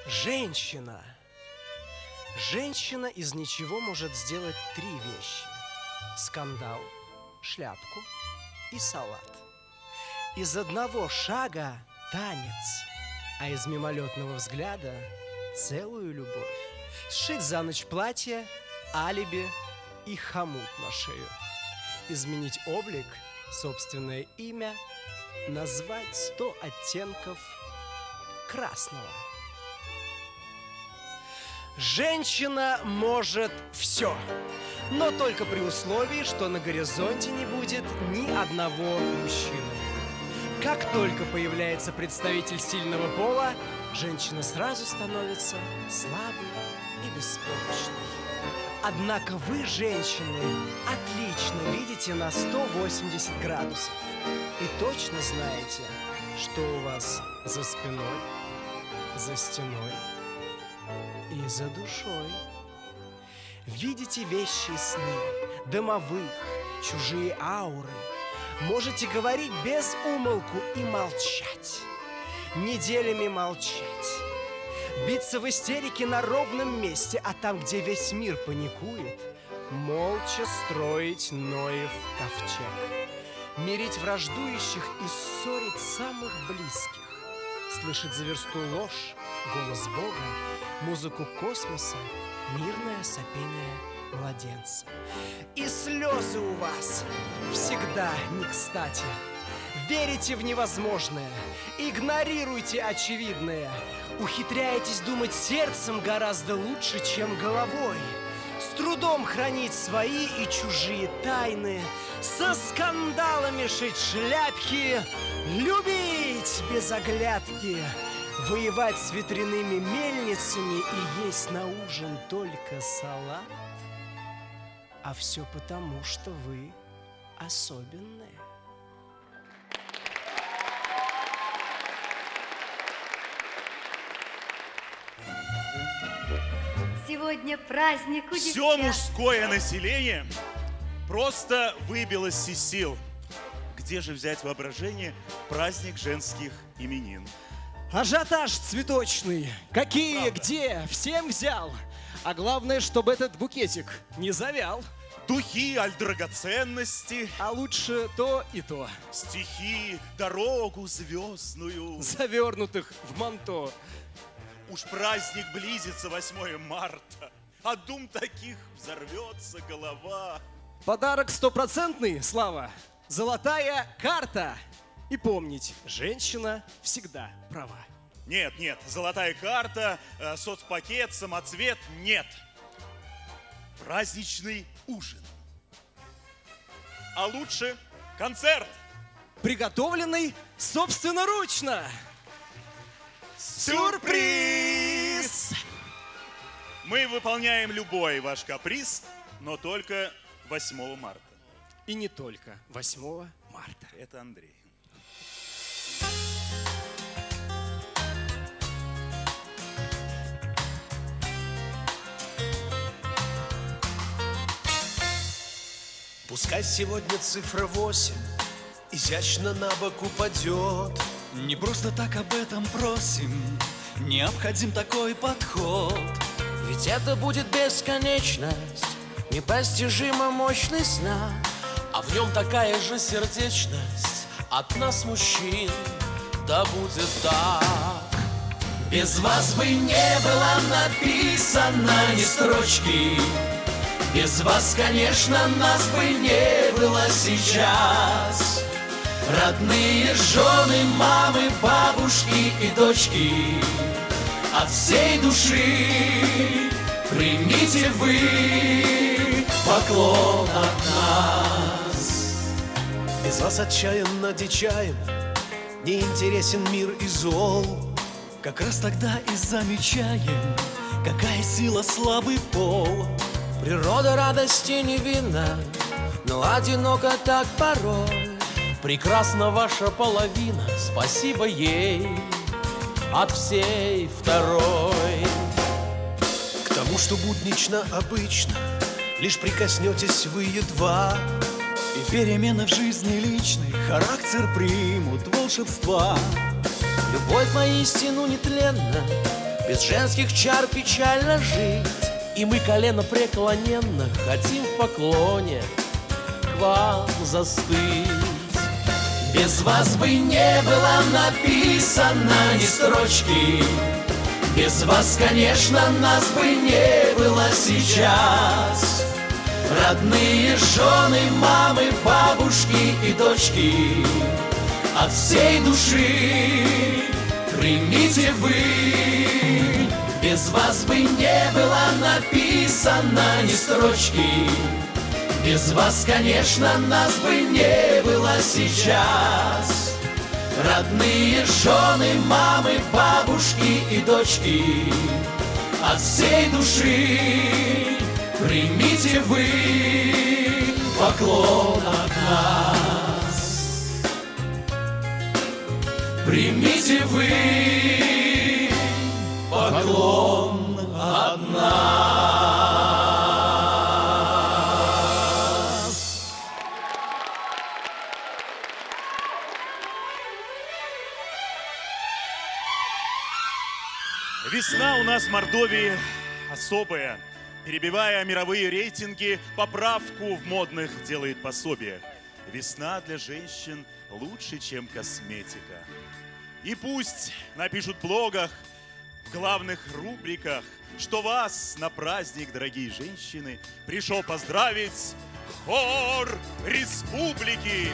Женщина. Женщина из ничего может сделать 3 вещи: скандал, шляпку и салат. Из одного шага танец, а из мимолетного взгляда целую любовь. Сшить за ночь платье, алиби и хомут на шею. Изменить облик, собственное имя, назвать 100 оттенков красного. Женщина может все, но только при условии, что на горизонте не будет ни одного мужчины. Как только появляется представитель сильного пола, женщина сразу становится слабой и беспомощной. Однако вы, женщины, отлично видите на 180 градусов и точно знаете, что у вас за спиной, за стеной и за душой. Видите вещи и сны, дымовых, чужие ауры. Можете говорить без умолку и молчать, неделями молчать, биться в истерике на ровном месте, а там, где весь мир паникует, молча строить Ноев ковчег, мирить враждующих и ссорить самых близких, слышать за версту ложь, голос Бога, музыку космоса, мирное сопение младенца. И слезы у вас всегда не кстати. Верите в невозможное, игнорируйте очевидное, ухитряетесь думать сердцем гораздо лучше, чем головой, с трудом хранить свои и чужие тайны, со скандалами шить шляпки, любить без оглядки, воевать с ветряными мельницами и есть на ужин только салат. А все потому, что вы особенные. Сегодня праздник у Все мужское население просто выбилось из сил. Где же взять воображение праздник женских именин? Ажиотаж цветочный. Какие, Правда. где, всем взял. А главное, чтобы этот букетик не завял. Духи, аль драгоценности, А лучше то и то. стихи, дорогу звездную. Завернутых в манто. Уж праздник близится, 8 марта. От дум таких взорвется голова. Подарок стопроцентный, Слава. Золотая карта. И помнить, женщина всегда права. Нет, золотая карта, соцпакет, самоцвет, нет. Праздничный ужин. А лучше концерт. Приготовленный собственноручно. Сюрприз! Мы выполняем любой ваш каприз, но только 8 марта. И не только 8 марта. Это Андрей. Пускай сегодня цифра 8 изящно на бок упадет. Не просто так об этом просим, необходим такой подход. Ведь это будет бесконечность, непостижимо мощный знак. А в нем такая же сердечность от нас, мужчин, да будет так. Без вас бы не было написано ни строчки. Без вас, конечно, нас бы не было сейчас. Родные жены, мамы, бабушки и дочки, от всей души примите вы поклон от нас. Без вас отчаянно дичаем, неинтересен мир и зол. Как раз тогда и замечаем, какая сила слабый пол. Природа радости невинна, но одиноко так порой. Прекрасна ваша половина, спасибо ей от всей второй. К тому, что буднично обычно, лишь прикоснетесь вы едва, И перемены в жизни личной характер примут волшебства. любовь поистину нетленна, Без женских чар печально жить, И мы колено преклоненно хотим в поклоне к вам застыть. Без вас бы не было написано ни строчки, без вас, конечно, нас бы не было сейчас. Родные жены, мамы, бабушки и дочки, от всей души примите вы. Без вас бы не было написано ни строчки, без вас, конечно, нас бы не было сейчас. Родные жены, мамы, бабушки и дочки, от всей души примите вы поклон от нас. Примите вы поклон от нас. Весна у нас в Мордовии особая. Перебивая мировые рейтинги, поправку в модных делает пособиях. Весна для женщин лучше, чем косметика. И пусть напишут в блогах, в главных рубриках, что вас на праздник, дорогие женщины, пришел поздравить хор республики.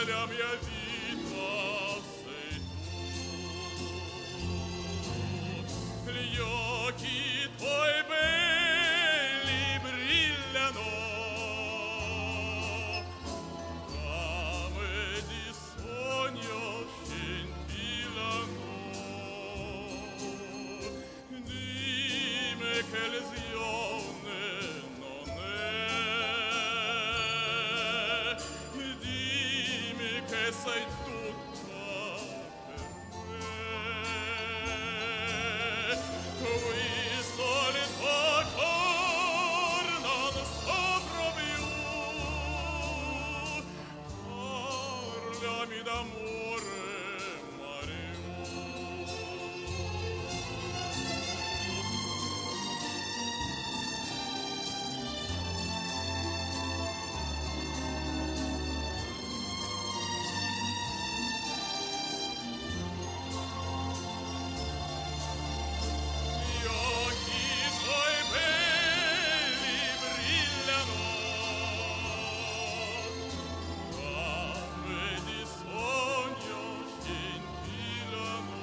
полям я видла тут. Gli tuoi belli brillano, come di sogno scintillano. Dimmi che lesione non è, dimmi che sei tutta per me. Qui solito cor non sopra più, parlami d'amore, Mario. Gli occhi tuoi belli brillano, come di sogno scintillano.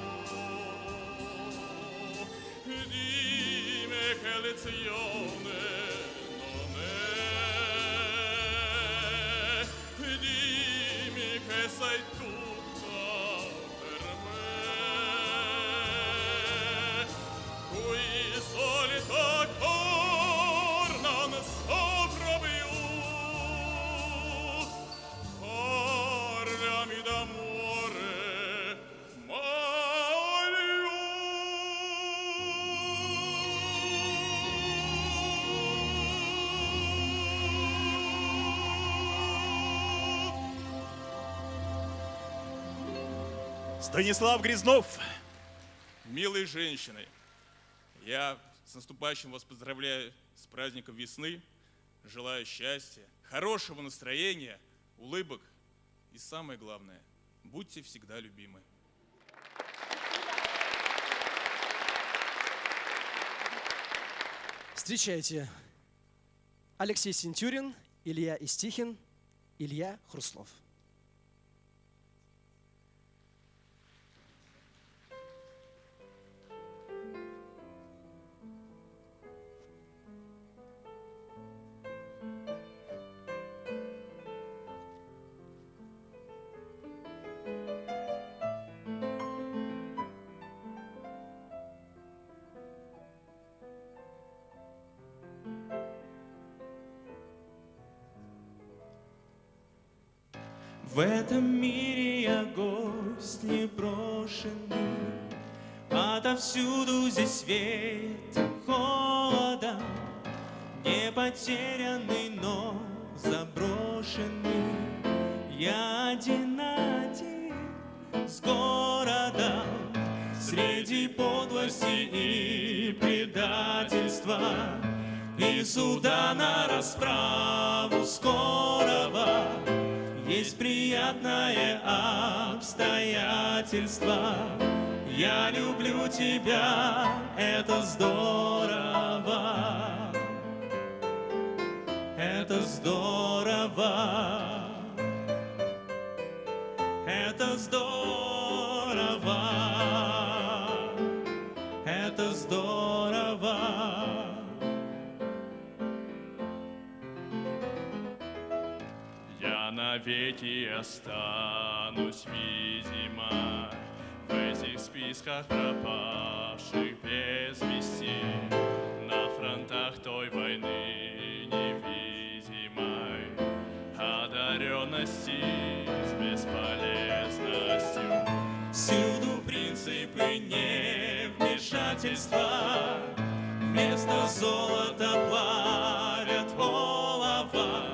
Dimmi che lezione non è, dimmi che sei tutta per me. Qui solito cor non soffro più, parlami d'amore, Станислав Грязнов. Милые женщины, я с наступающим вас поздравляю с праздником весны, желаю счастья, хорошего настроения, улыбок и самое главное, будьте всегда любимы. Встречайте, Алексей Сентюрин, Илья Истихин, Илья Хруслов. В этом мире я гость непрошенный, отовсюду здесь веет холодом, не потерянный, но заброшенный. Я один на один с городом, среди подлости и предательства, и суда на расправу скорого. Есть приятное обстоятельство. Я люблю тебя, это здорово. Это здорово. Это здорово. Это здорово. Я навеки останусь, видимо, в этих списках пропавших без вести, на фронтах той войны невидимой, одаренности с бесполезностью. Всюду принципы невмешательства, вместо золота плавят олово.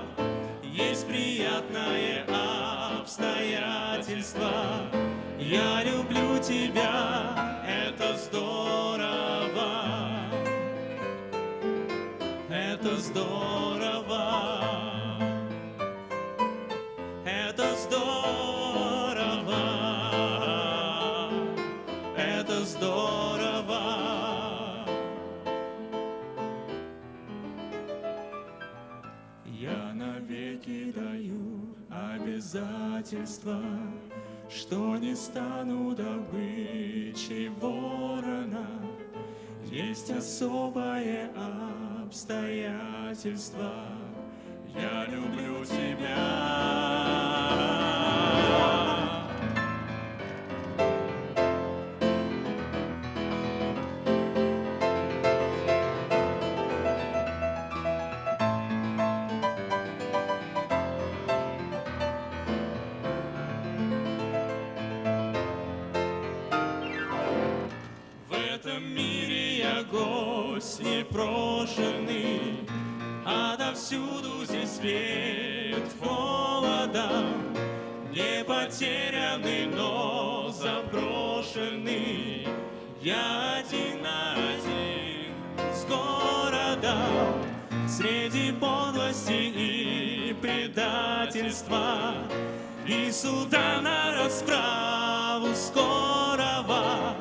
Есть приятное обстоятельство. Я люблю тебя, это здорово. Это здорово. Это здорово. Это здорово. Я навеки даю обязательно обстоятельства, что не стану добычей ворона. Есть особое обстоятельство, я люблю тебя. В этом мире я гость непрошенный, отовсюду здесь веет холодом. Не потерянный, но заброшенный, я один на один с городом. Среди подлости и предательства и суда на расправу скорого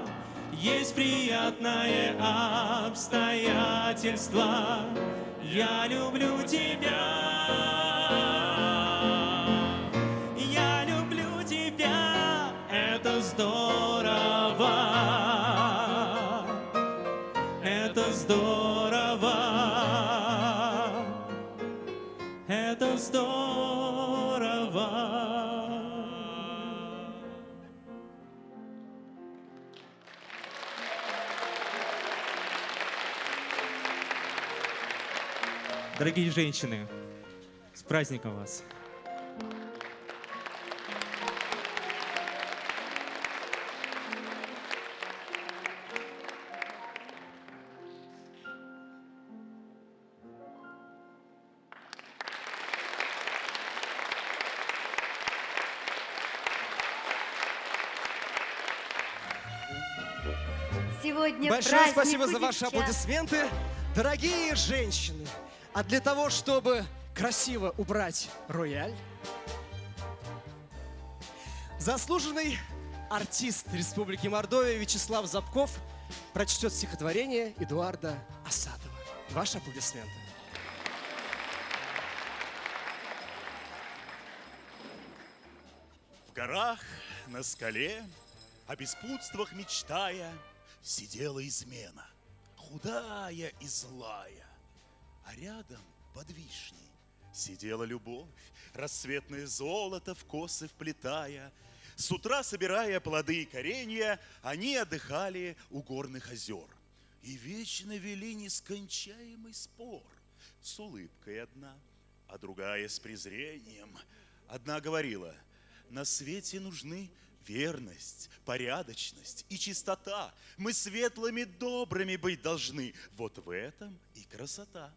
есть приятное обстоятельство, я люблю тебя. Я люблю тебя, это здорово, это здорово, это здорово. Дорогие женщины, с праздником вас! Сегодня Большое праздник спасибо у за ваши девчат. аплодисменты. Дорогие женщины, а для того, чтобы красиво убрать рояль, заслуженный артист Республики Мордовия Вячеслав Зубков прочтет стихотворение Эдуарда Асадова. Ваши аплодисменты. В горах, на скале, о беспутствах мечтая, сидела измена, худая и злая. А рядом, под вишней, сидела любовь, рассветное золото в косы вплетая. С утра, собирая плоды и коренья, они отдыхали у горных озер. И вечно вели нескончаемый спор. С улыбкой одна, а другая с презрением. Одна говорила: на свете нужны верность, порядочность и чистота. Мы светлыми, добрыми быть должны. Вот в этом и красота.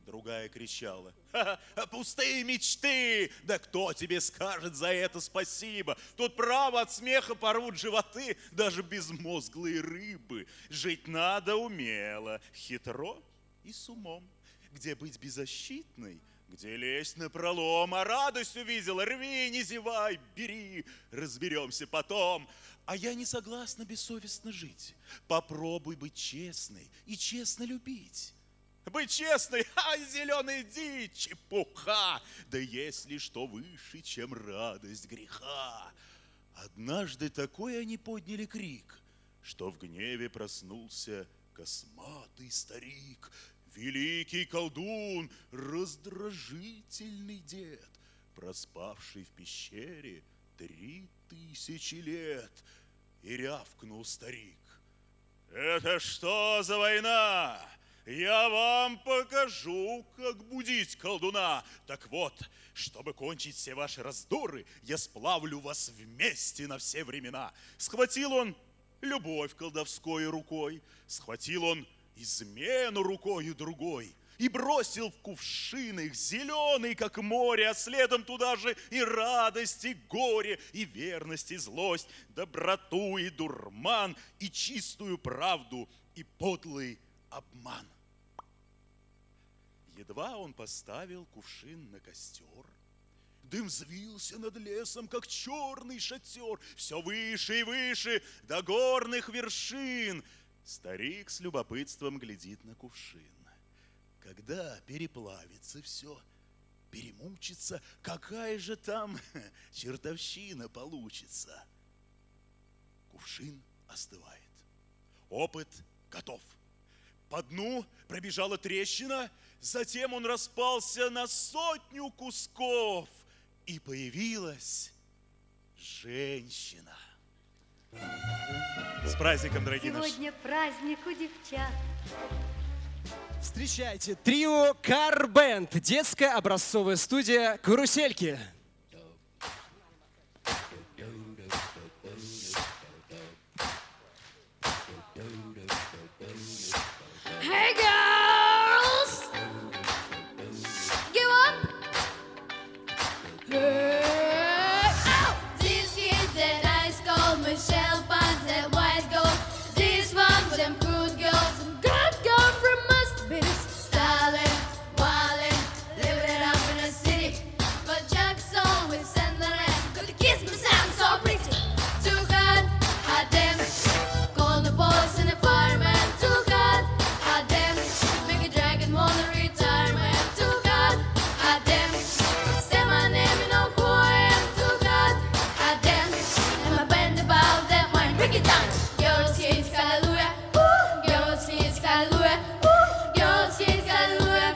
Другая кричала: «Ха-ха, пустые мечты! Да кто тебе скажет за это спасибо? Тут право от смеха порвут животы даже безмозглые рыбы. Жить надо умело, хитро и с умом. Где быть беззащитной, где лезть напролом. А радость увидела, рви, не зевай, бери, разберемся потом. А я не согласна бессовестно жить. Попробуй быть честной и честно любить». Быть честной, зеленая дичь, чепуха. Да если что выше, чем радость греха. Однажды такой они подняли крик, что в гневе проснулся косматый старик. Великий колдун, раздражительный дед, проспавший в пещере 3000 лет. И рявкнул старик: «Это что за война? Я вам покажу, как будить колдуна. Так вот, чтобы кончить все ваши раздоры, я сплавлю вас вместе на все времена». Схватил он любовь колдовской рукой, схватил он измену рукою другой и бросил в кувшин их, зеленый, как море, а следом туда же и радость, и горе, и верность, и злость, доброту и дурман, и чистую правду, и подлый обман. Едва он поставил кувшин на костер, дым взвился над лесом, как черный шатер, все выше и выше, до горных вершин. Старик с любопытством глядит на кувшин. Когда переплавится все, перемучиться, какая же там чертовщина получится. Кувшин остывает. Опыт готов. По дну пробежала трещина, затем он распался на 100 кусков, и появилась женщина. С праздником, дорогие наши! Сегодня праздник у девчат. Встречайте, трио Карбенд, детская образцовая студия «Карусельки». Hey girls, give up. Hey, ow! These kids that ice cold, Michelle finds that white gold. These ones, them good girls, good girl from must be styling, wildin', living it up in the city. But Jack's always send the land, 'cause the kids must sound so pretty. Too hot, hot damn, call the boys and the fireman. Too hot, hot damn, make a dragon wanna retirement. Too hot, hot damn, say my name, you know who I am. Too hot, hot damn, and my band about that wine. Break it down. Girls, kids, hallelujah. Woo. Girls, kids, hallelujah. Woo. Girls, kids, hallelujah.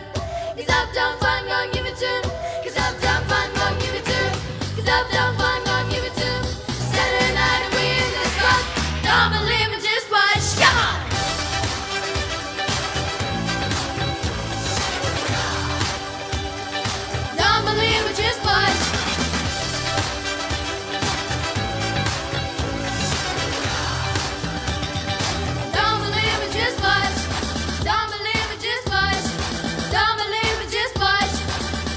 'Cause uptown fun, gon' give it to 'em. 'Cause uptown fun, gon' give it to 'em. 'Cause uptown fun, gon' give it to 'em. Saturday night and we in the spot. Don't believe me, just watch. Come on. Don't believe me, just watch. Don't believe me, just watch. Don't believe me, just watch. Don't believe me, just watch.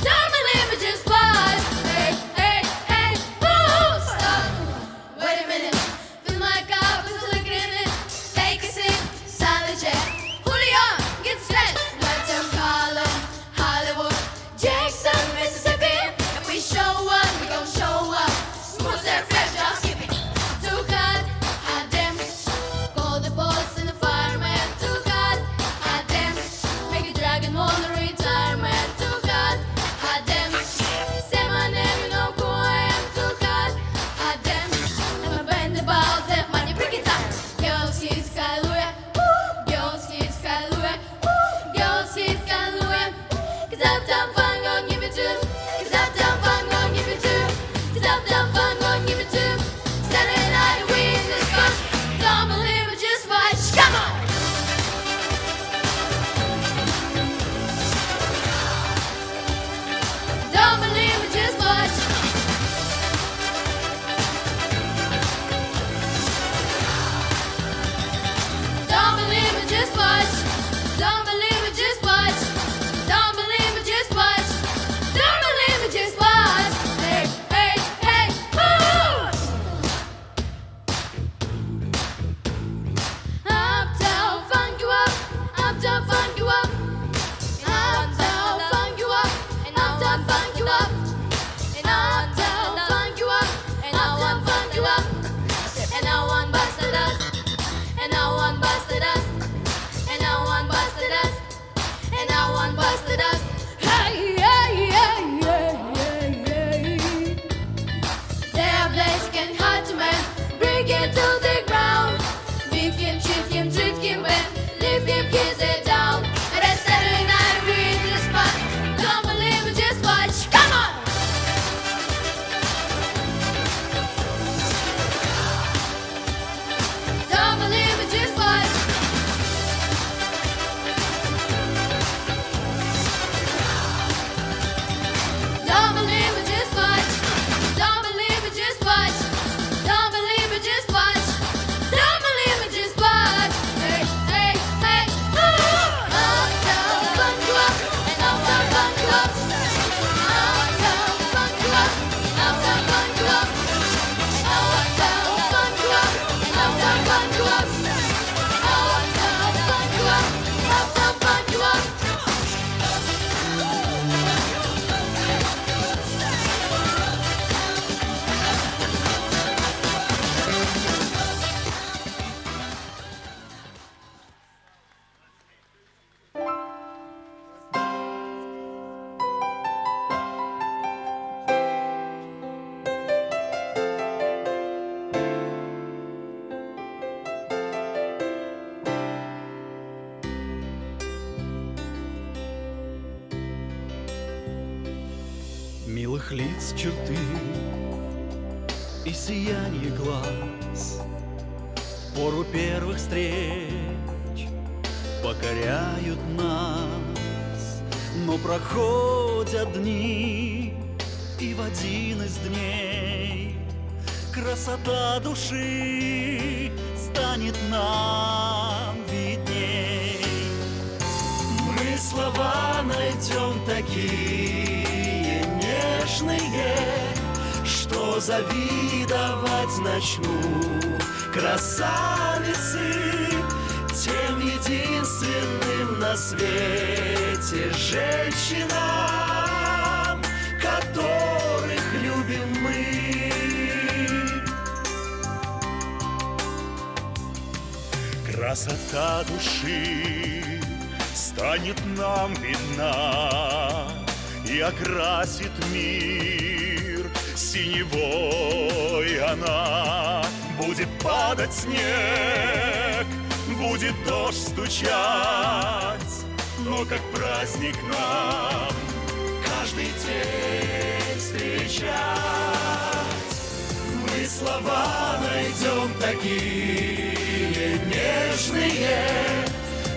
Don't believe me, just watch. Hey, hey, hey, woo! Stop. Wait a minute. Fill my cup with liquor in it. Take a sip, silent check. Julio, get set. Let them call it Hollywood, Jackson, Mississippi. If we show up, we gon' show up. Smooth and fresh, I'll skip it. Too hot, hot damn. Call the boys and the fireman. Too hot, hot damn. Make a dragon wanna retirement. Too hot, hot damn. Say my name, you know who I am. Too hot, hot damn. And my band about that money, break it down. Girls, kids, hallelujah. Woo. Girls, kids, hallelujah. Woo. Girls, kids, hallelujah. 'Cause uptown fun gon' give it to 'em. 'Cause uptown fun gon' give it to 'em. 'Cause uptown fun gon' give it to 'em. Saturday night we in the spot. Don't believe it, just watch. Come on. Don't believe it, just watch. Don't believe it, just watch. Don't believe it, just watch. Don't believe it, just watch. Don't believe it, just watch. Hey, hey, hey, woo! Uptown funk you up. Uptown funk you up. Uptown funk you up. And uptown funk you up. And uptown funk you up. And uptown funk you up. And I want busted us. And I want busted us. And I want busted us. And I want busted us. Hey, hey, hey, hey, hey, hey. Their place can hurt to man. Bring it to the ground. Beat him, shoot him, treat him well. Leave him, kiss it down. And I Saturday night we in the spot. Don't believe it, just watch. Come on. Don't believe it, just watch. Don't believe it, just watch. Don't believe it, just watch. Don't believe it, just watch. Don't believe it, just watch. Hey, hey, знакомых лиц черты и сияние глаз в пору первых встреч покоряют нас. Но проходят дни, и в один из дней красота души станет нам видней. Мы слова найдем такие нежные, что завидовать начнут красавицы тем единственным на свете женщинам, которых любим мы. Красота души станет нам видна и окрасит мир синевой она. Будет падать снег, будет дождь стучать, но как праздник нам каждый день встречать. Мы слова найдем такие нежные,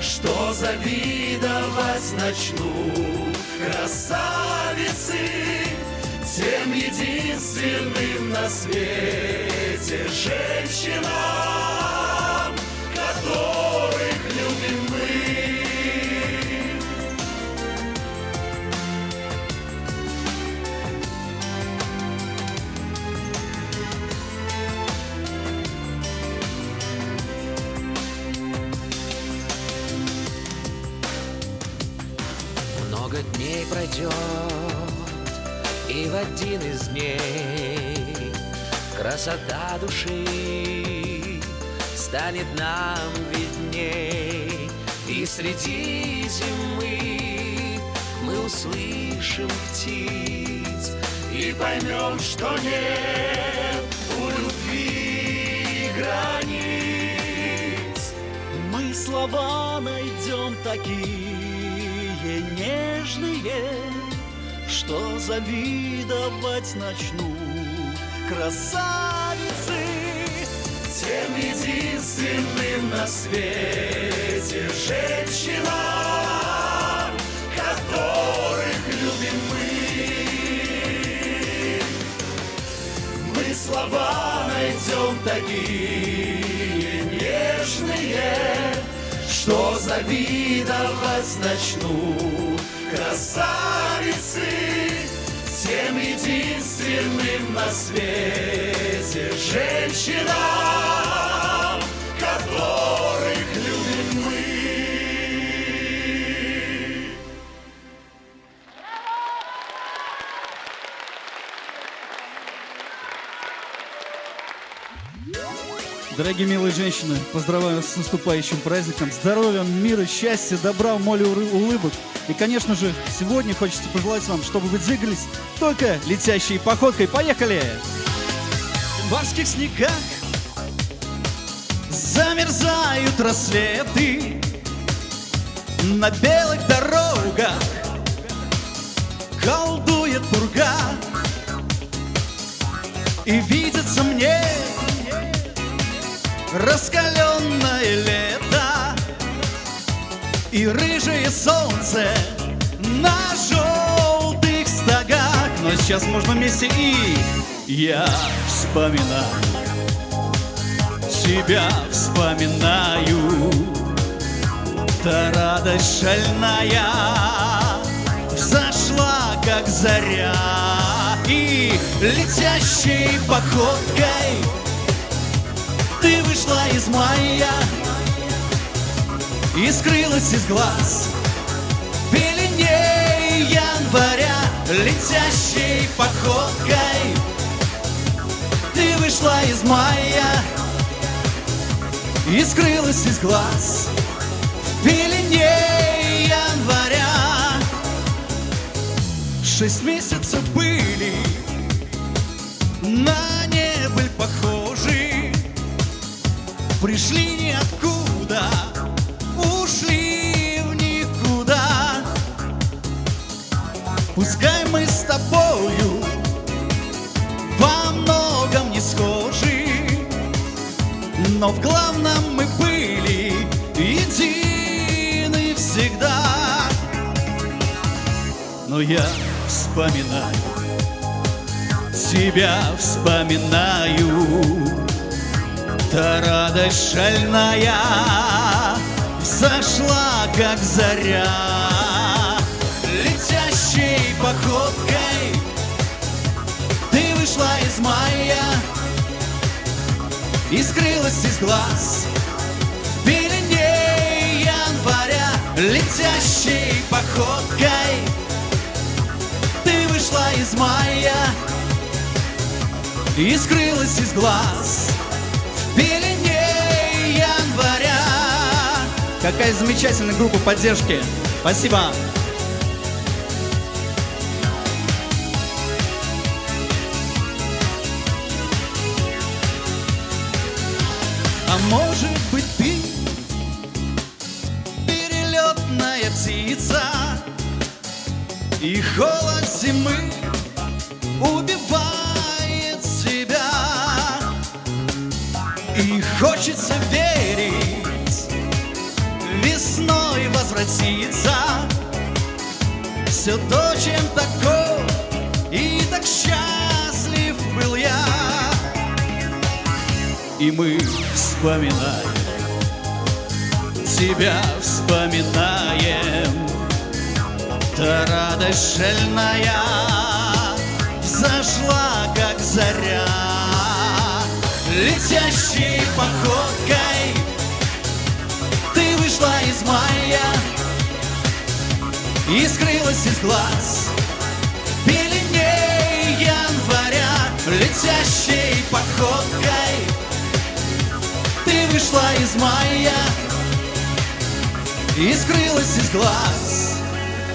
что завидовать начнут красавицы тем единственным на свете женщинам, которых любим мы. Много дней пройдет, и в один из дней красота души станет нам видней. И среди зимы мы услышим птиц и поймем, что нет у любви границ. Мы слова найдем такие нежные, что завидовать начнут красавицы тем единственным на свете женщинам, которых любим мы. Мы слова найдем такие нежные, что завидовать начнут красавицы тем единственным на свете женщинам, которых любим мы. Дорогие милые женщины, поздравляю вас с наступающим праздником. Здоровья, мира, счастья, добра, море, улыбок. И, конечно же, сегодня хочется пожелать вам, чтобы вы двигались только летящей походкой. Поехали! В барских снегах замерзают рассветы, на белых дорогах колдует пурга. И видится мне раскаленное лето и рыжее солнце на желтых стогах. Но сейчас можно вместе и я вспоминаю, тебя вспоминаю. Та радость шальная взошла, как заря, и летящей походкой ты вышла из мая и скрылась из глаз в пелене января. Летящей походкой ты вышла из мая и скрылась из глаз в пелене января. 6 месяцев были на небыль похожи, пришли ниоткуда, ушли в никуда. Пускай мы с тобою но в главном мы были едины всегда. Но я вспоминаю, тебя вспоминаю. Та радость шальная взошла, как заря. Летящей походкой ты вышла из мая и скрылась из глаз в пелене января. Летящей походкой ты вышла из мая и скрылась из глаз в пелене января. Какая замечательная группа поддержки. Спасибо. А может быть, ты перелетная птица, и холод зимы убивает тебя. И хочется верить, весной возвратиться. Все то, чем такой и так счастлив был я. И мы вспоминаем, тебя вспоминаем. Та радость шальная взошла, как заря. Летящей походкой ты вышла из мая и скрылась из глаз в пелене января. Летящей походкой ты вышла из мая и скрылась из глаз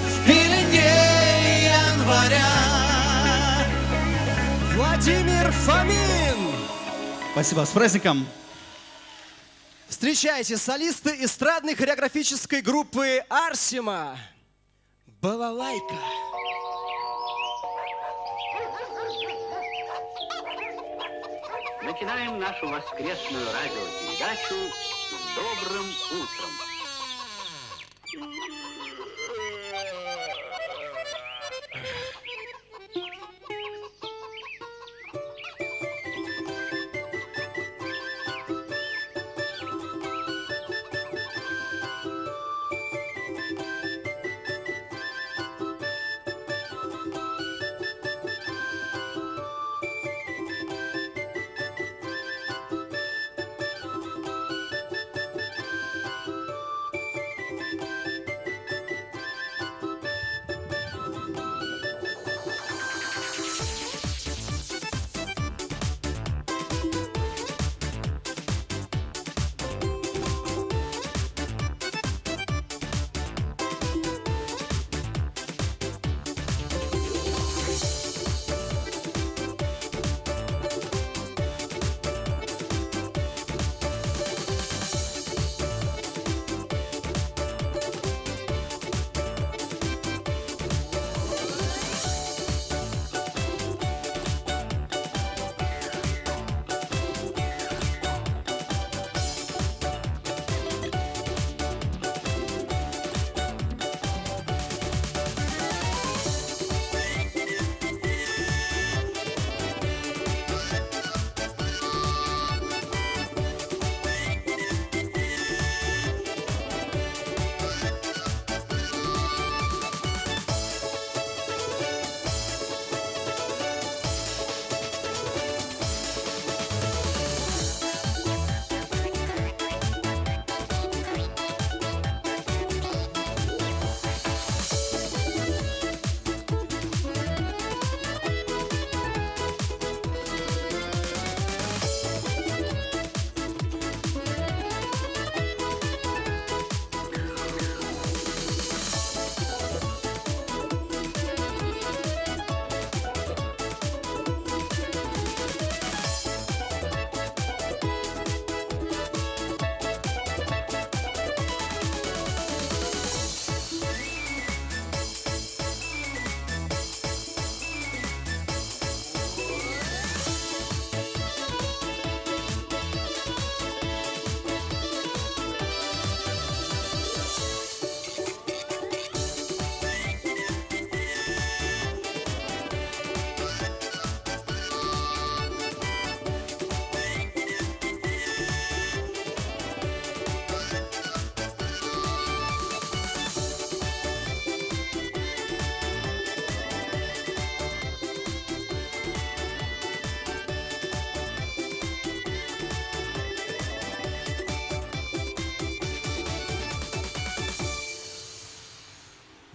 в пелене января. Владимир Фомин! Спасибо, с праздником! Встречайте, солисты эстрадной хореографической группы «Арсима». Балалайка. Начинаем нашу воскресную радиопередачу с добрым утром.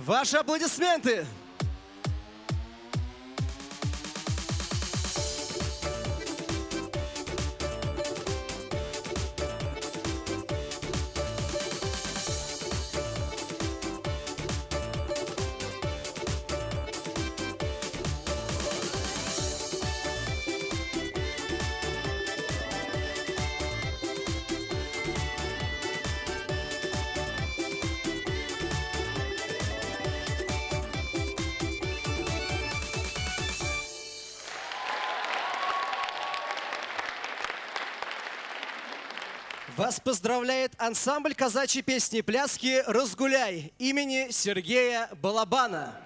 Ваши аплодисменты! Вас поздравляет ансамбль казачьей песни и пляски «Разгуляй» имени Сергея Балабана.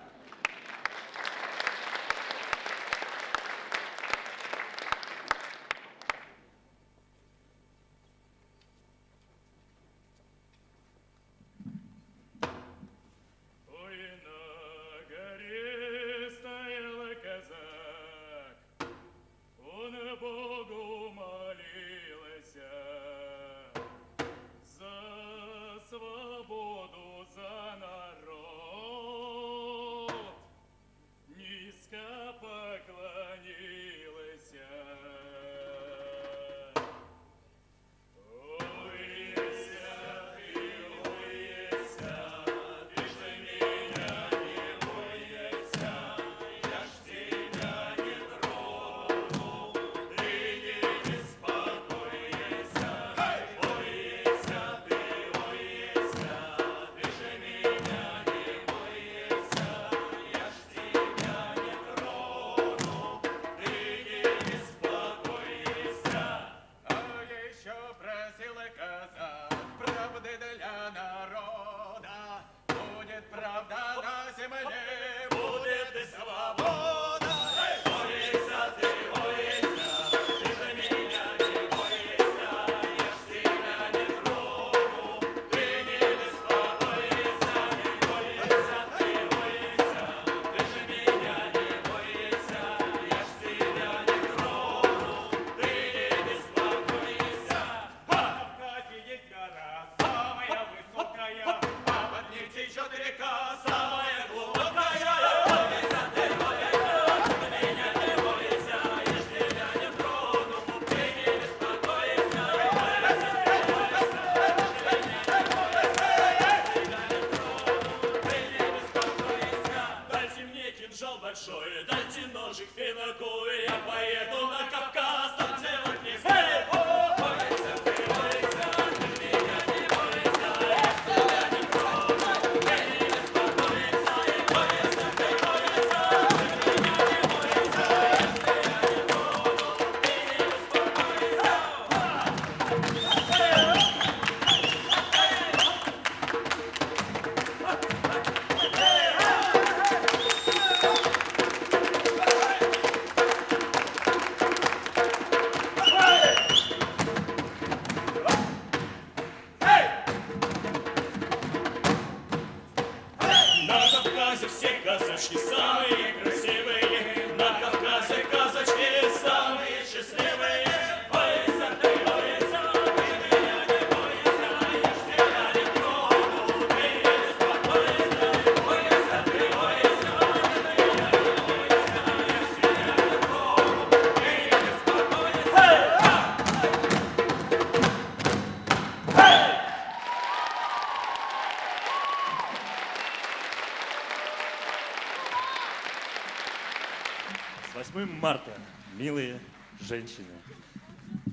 С 8 марта, милые женщины,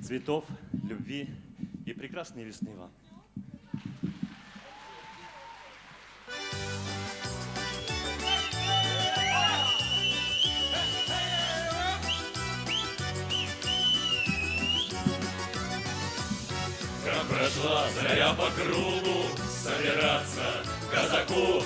цветов, любви и прекрасной весны вам. Как прошла заря по кругу, собираться казаку.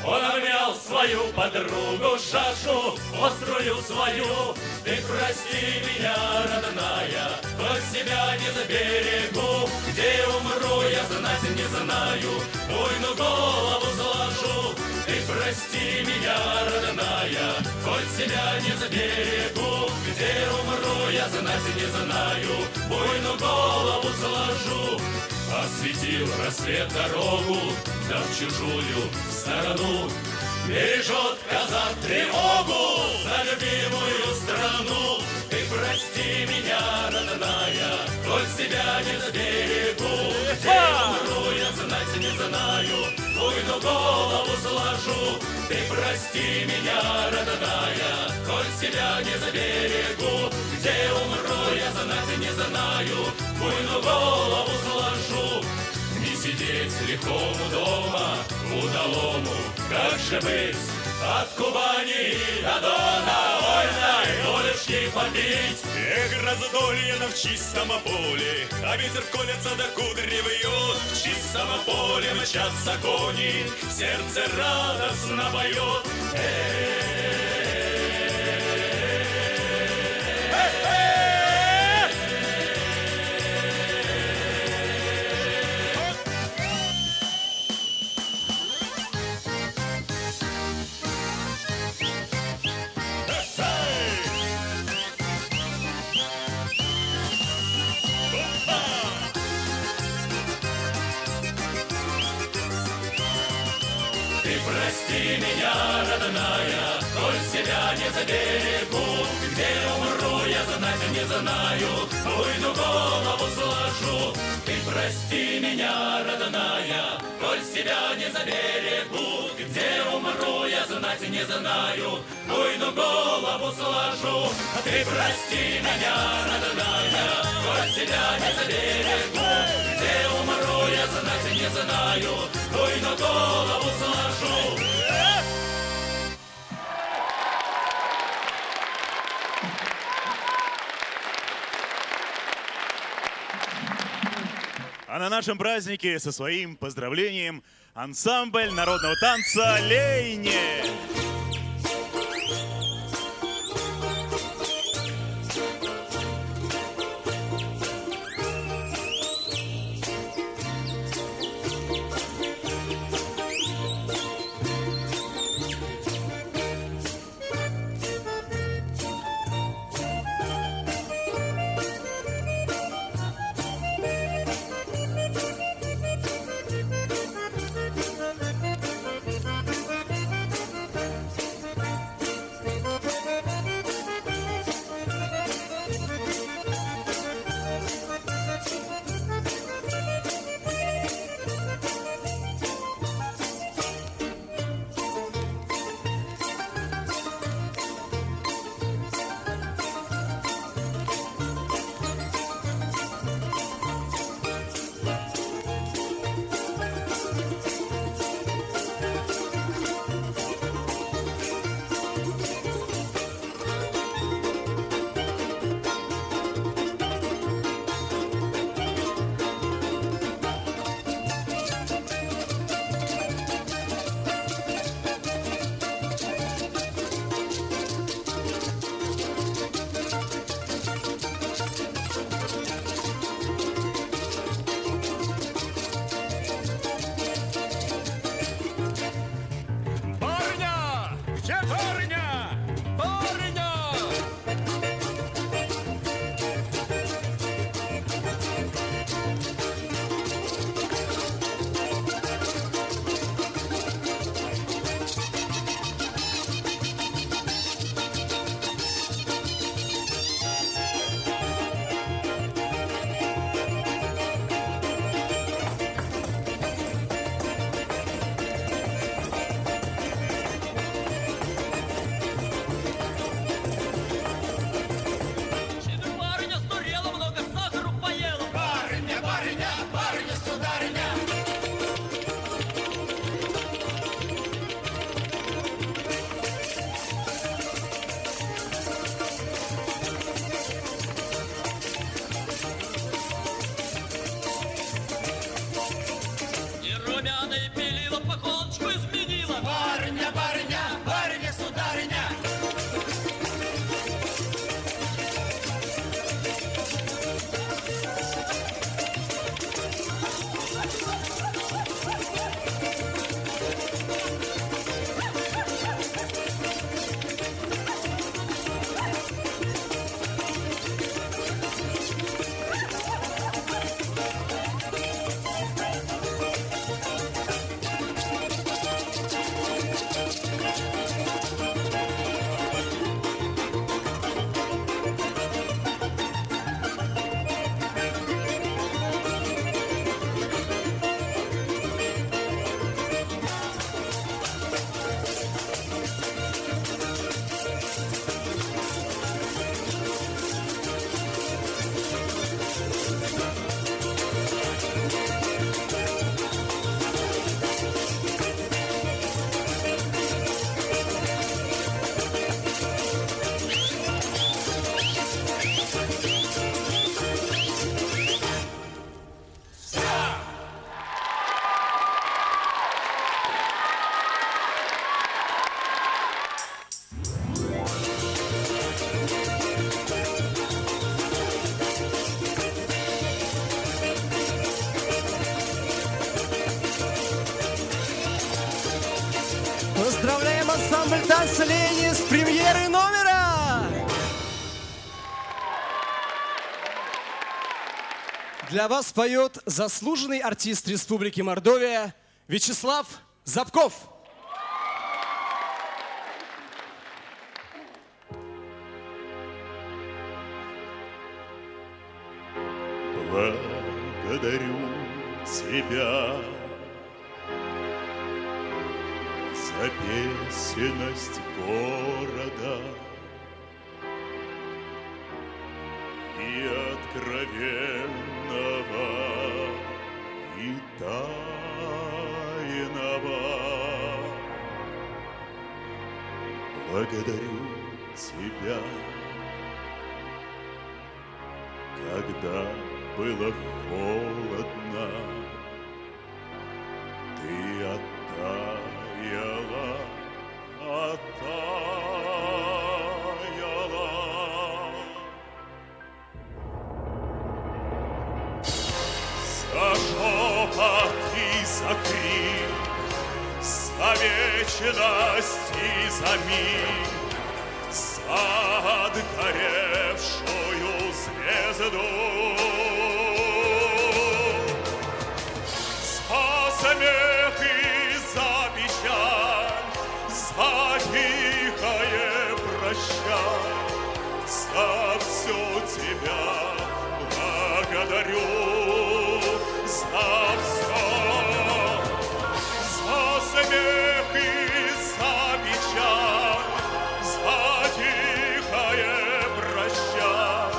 Он обнял свою подругу, шашу острую свою. Ты прости меня, родная, хоть себя не заберегу. Где умру, я знать не знаю, буйную голову сложу. Ты прости меня, родная, хоть себя не заберегу. Где умру, я знать не знаю, буйную голову сложу. Осветил рассвет дорогу, да в чужую сторону бережет казак тревогу за любимую страну. Ты прости меня, родная, коль себя не сберегу. Где умру, я знать не знаю, буйну голову сложу. Ты прости меня, родная, коль себя не заберегу. Где умру, я знать не знаю, буйну голову сложу. Не сидеть лихому дома, удалому, как же быть? От Кубани до Дона, вольной долюшки попить. Эх, раздолье, но в чистом поле, а ветер колется до кудри вьет. В чистом поле мчатся кони, сердце радостно поет. Прости меня, родная, коль себя не заберегу. Где умру, я знать не знаю, буйну голову сложу. Ты прости меня, родная, коль себя не заберегу. Где умру, я знать не знаю, буйну голову сложу. Ты прости меня, родная, коль себя не заберегу. Где умру, я знать не знаю, буйну голову сложу. А на нашем празднике со своим поздравлением ансамбль народного танца «Лейне». ансамбль танца «Лени» с премьеры номера. Для вас поет заслуженный артист Республики Мордовия Вячеслав Забков. Благодарю тебя за песенность города и откровенного, и тайного. Благодарю тебя, когда было холодно, ты оттаяла, оттаяла. За шепот и за крик, за вечность и за миг, за отгоревшую звезду, смех и за печаль, за тихое прощай, за все тебя благодарю, за все, за смех и за печаль, за тихое прощай,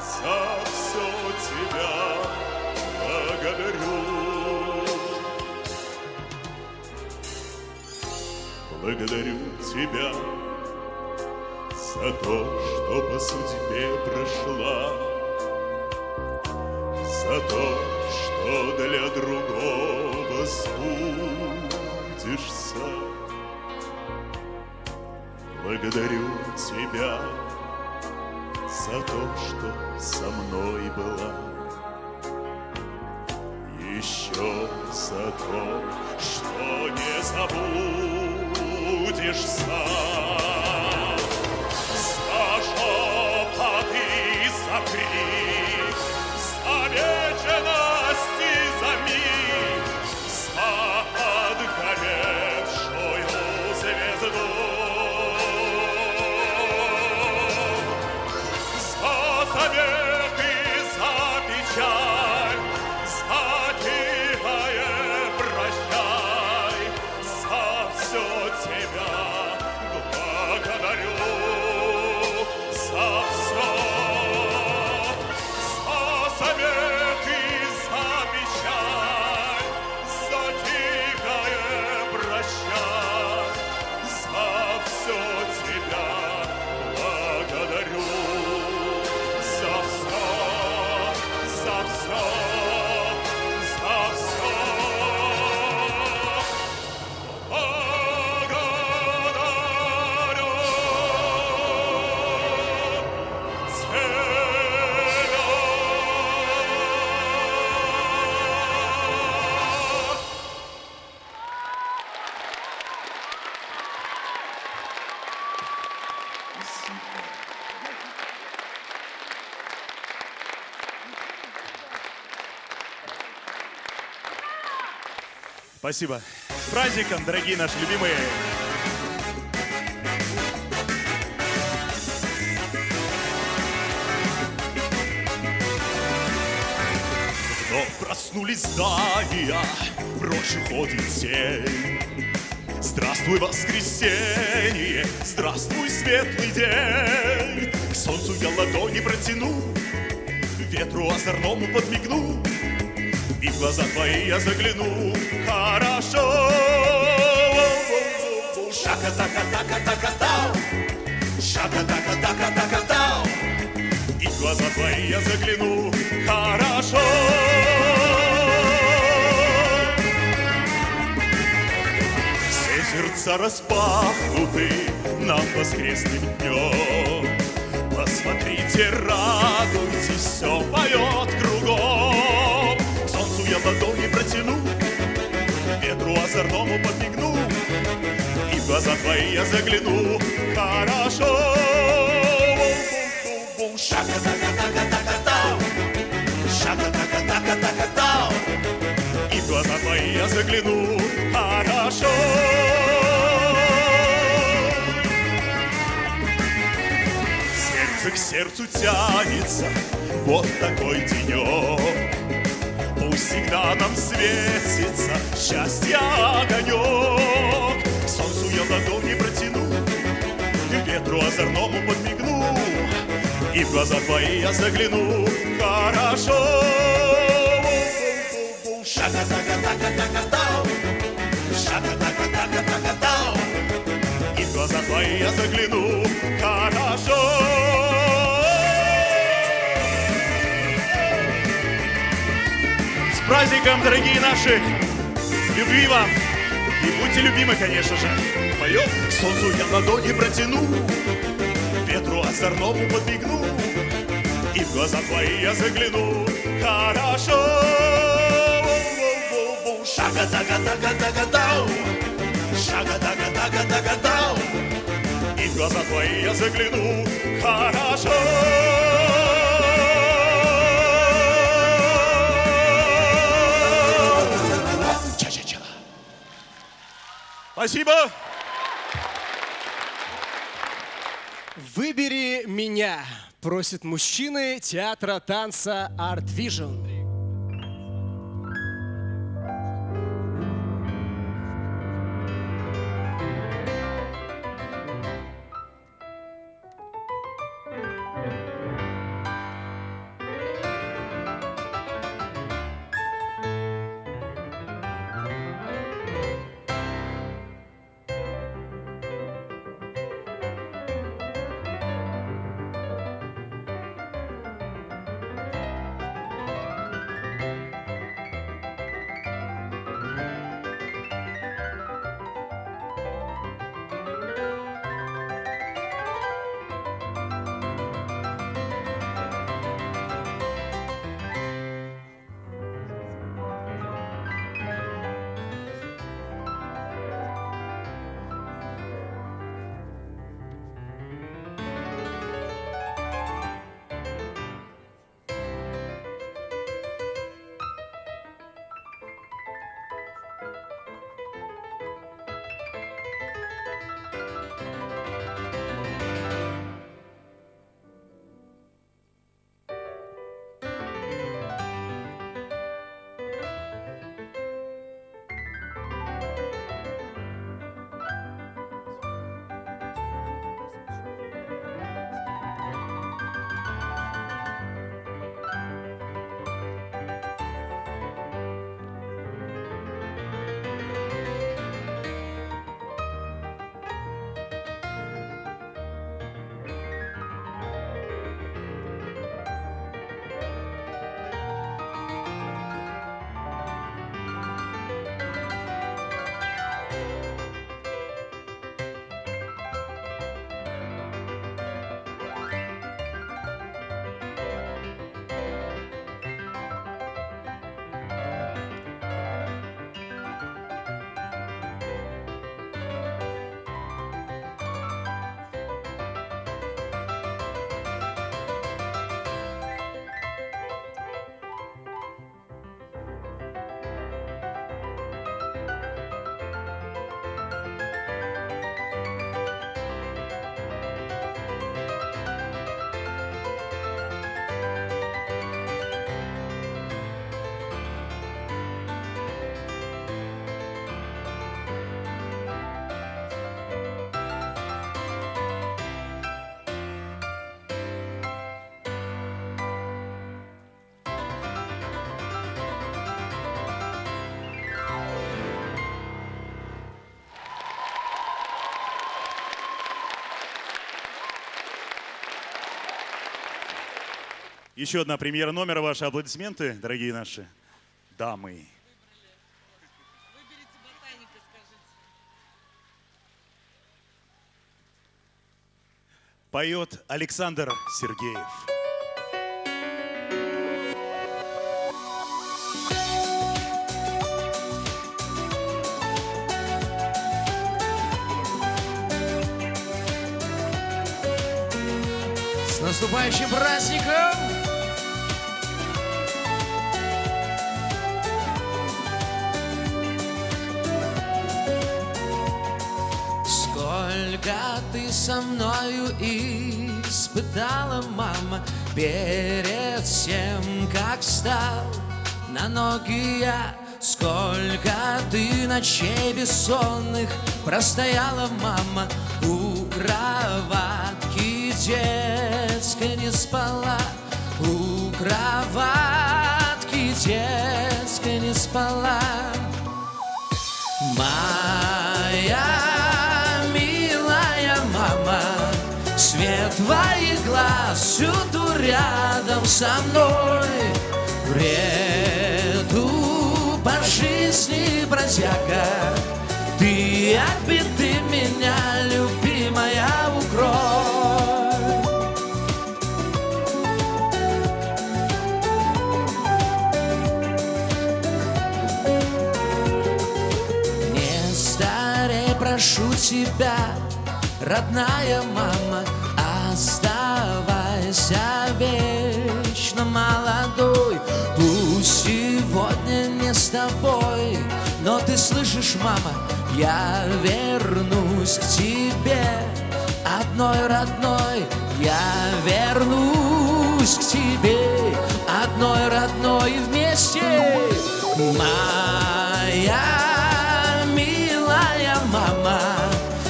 за все тебя благодарю. Благодарю тебя за то, что по судьбе прошла, за то, что для другого сбудешься. Благодарю тебя за то, что со мной была, еще за то, что не забудешься. За шепот и за крик, за вечность и за миг, за отгоревшую звезду, за смех и за печаль, за тихое прощай, за все тебя благодарю, за все, за смех и за печаль, за тихое прощай, за все тебя благодарю, за все, за все, за все. Спасибо. С праздником, дорогие наши любимые. Но проснулись здания, прочь уходит тень. Здравствуй, воскресенье, здравствуй, светлый день. К солнцу я ладони протяну, ветру озорному подмигну, и в глаза твои я загляну. Хорошо. Шака-така-така-така-тау, шака-така-така-така-тау, и в глаза твои я загляну. Хорошо. Все сердца распахнуты нам воскресным днем. Посмотрите, радуйтесь, все поет кругом. К солнцу я ладони протяну, ветру озорному подмигну, и в глаза твои я загляну, хорошо. Шака-така-така-така-тау, шака-така-така-така-тау. И в глаза твои я загляну, хорошо. Сердце к сердцу тянется, вот такой денек. Пусть всегда нам светится счастье огонек. К солнцу я ладони протяну, к ветру озорному подмигну, и в глаза твои я загляну, хорошо. Шака-така-така-така-тау, шака-така-така-така-тау. И в глаза твои я загляну, хорошо. С праздником, дорогие наши! Любви вам! И будьте любимы, конечно же! Поем! К солнцу я ладони протяну, ветру озорному подмигну, и в глаза твои я загляну, хорошо! Шага-тага-тага-тага-тау, шага-тага-тага-тага-тау. И в глаза твои я загляну, хорошо. Ча-ча-ча. Спасибо. «Выбери меня», просят мужчины театра танца Art Vision. Еще одна премьера номера. Ваши аплодисменты, дорогие наши дамы. Поет Александр Сергеев. наступающим праздником! Сколько ты со мною испытала, мама, перед тем, как встал на ноги я. Сколько ты ночей бессонных простояла, мама, у кроватки детской не спала, у кроватки детской не спала. Моя милая мама, свет твоих глаз всюду рядом со мной. Бреду по жизни бродяга, ты от беды меня, любимая, укрой. Не старей, прошу тебя, родная мама, оставайся вечно молодой. Пусть сегодня не с тобой, но ты слышишь, мама, я вернусь к тебе, одной родной. Я вернусь к тебе, одной родной, вместе. Моя милая мама,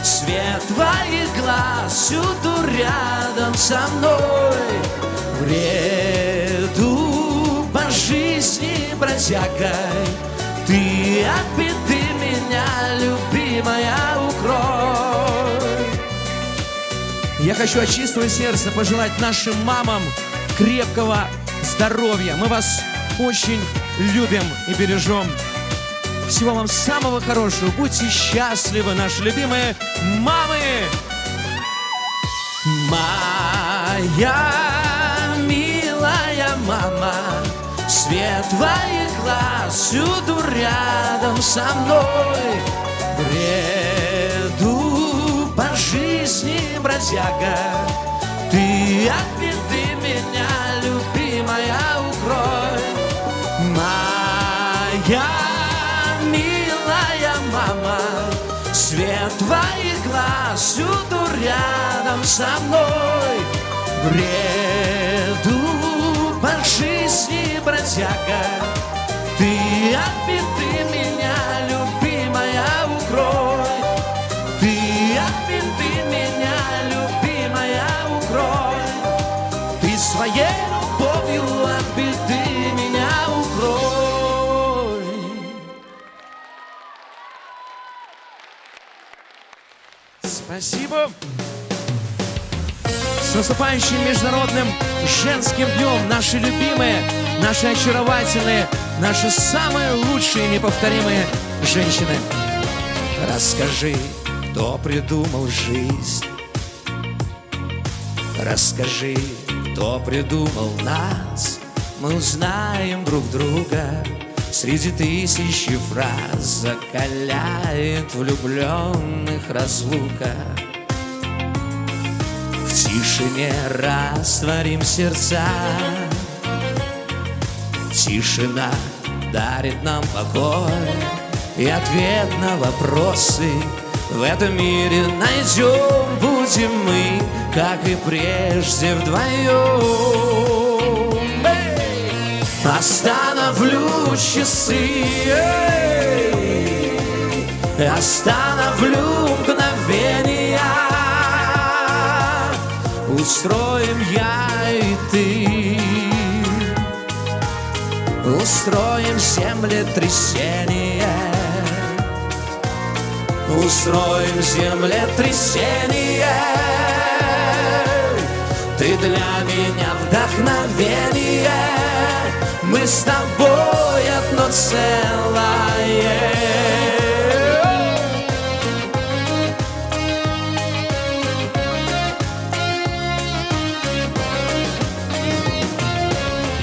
свет твоих глаз всюду рядом со мной. Бреду по жизни бродягой, ты от беды меня, любимая, укрой. Я хочу от чистого сердца пожелать нашим мамам крепкого здоровья. Мы вас очень любим и бережем. Всего вам самого хорошего. Будьте счастливы, наши любимые мамы. Моя милая мама, свет твоих глаз всюду рядом со мной. Бреду по жизни бродяга, ты от беды меня, любимая, укрой. Моя милая мама, свет твоих глаз всюду рядом со мной. Бреду по жизни бродяга, ты от беды меня, любимая, укрой. Ты от беды меня, любимая, укрой. Ты своей любовью от беды меня укрой. Спасибо. С наступающим Международным женским днем, наши любимые, наши очаровательные, наши самые лучшие неповторимые женщины. Расскажи, кто придумал жизнь. Расскажи, кто придумал нас. Мы узнаем друг друга. Среди тысячи фраз закаляет влюбленных разлука. В тишине растворим сердца. Тишина дарит нам покой и ответ на вопросы в этом мире найдем. Будем мы, как и прежде, вдвоем. Остановлю часы, остановлю мгновения. Устроим я и ты, устроим землетрясение. Устроим землетрясение. Ты для меня вдохновение. Мы с тобой одно целое.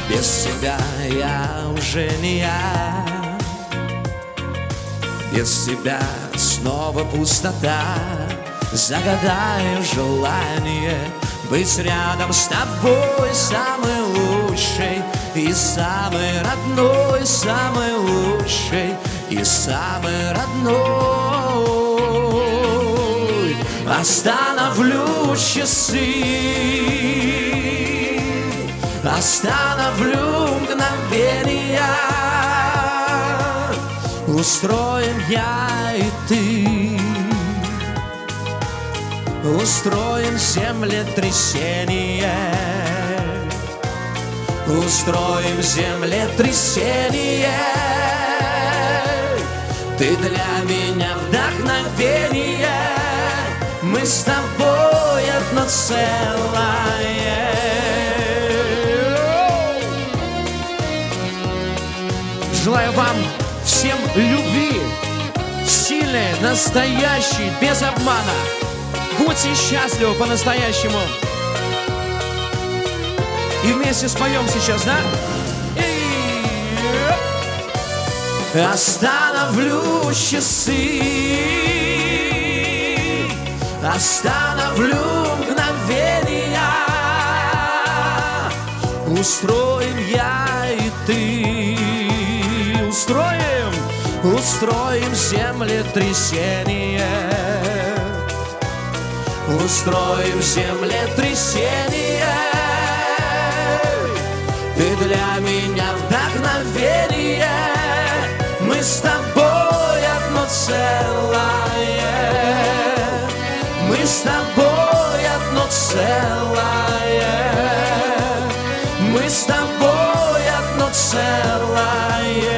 Без тебя я уже не я. Без тебя снова пустота. Загадай желание, быть рядом с тобой, самый лучший и самый родной, самый лучший и самый родной. Остановлю часы, остановлю мгновения, устроим я и ты, устроим землетрясение, устроим землетрясение. Ты для меня вдохновение, мы с тобой одно целое. Желаю вам всем любви, сильной, настоящей, без обмана. Будьте счастливы по-настоящему. И вместе споем сейчас, да? Остановлю часы, остановлю мгновения, устроим я и ты, устроим землетрясение, устроим землетрясение. Ты для меня вдохновение, мы с тобой одно целое, мы с тобой одно целое, мы с тобой одно целое.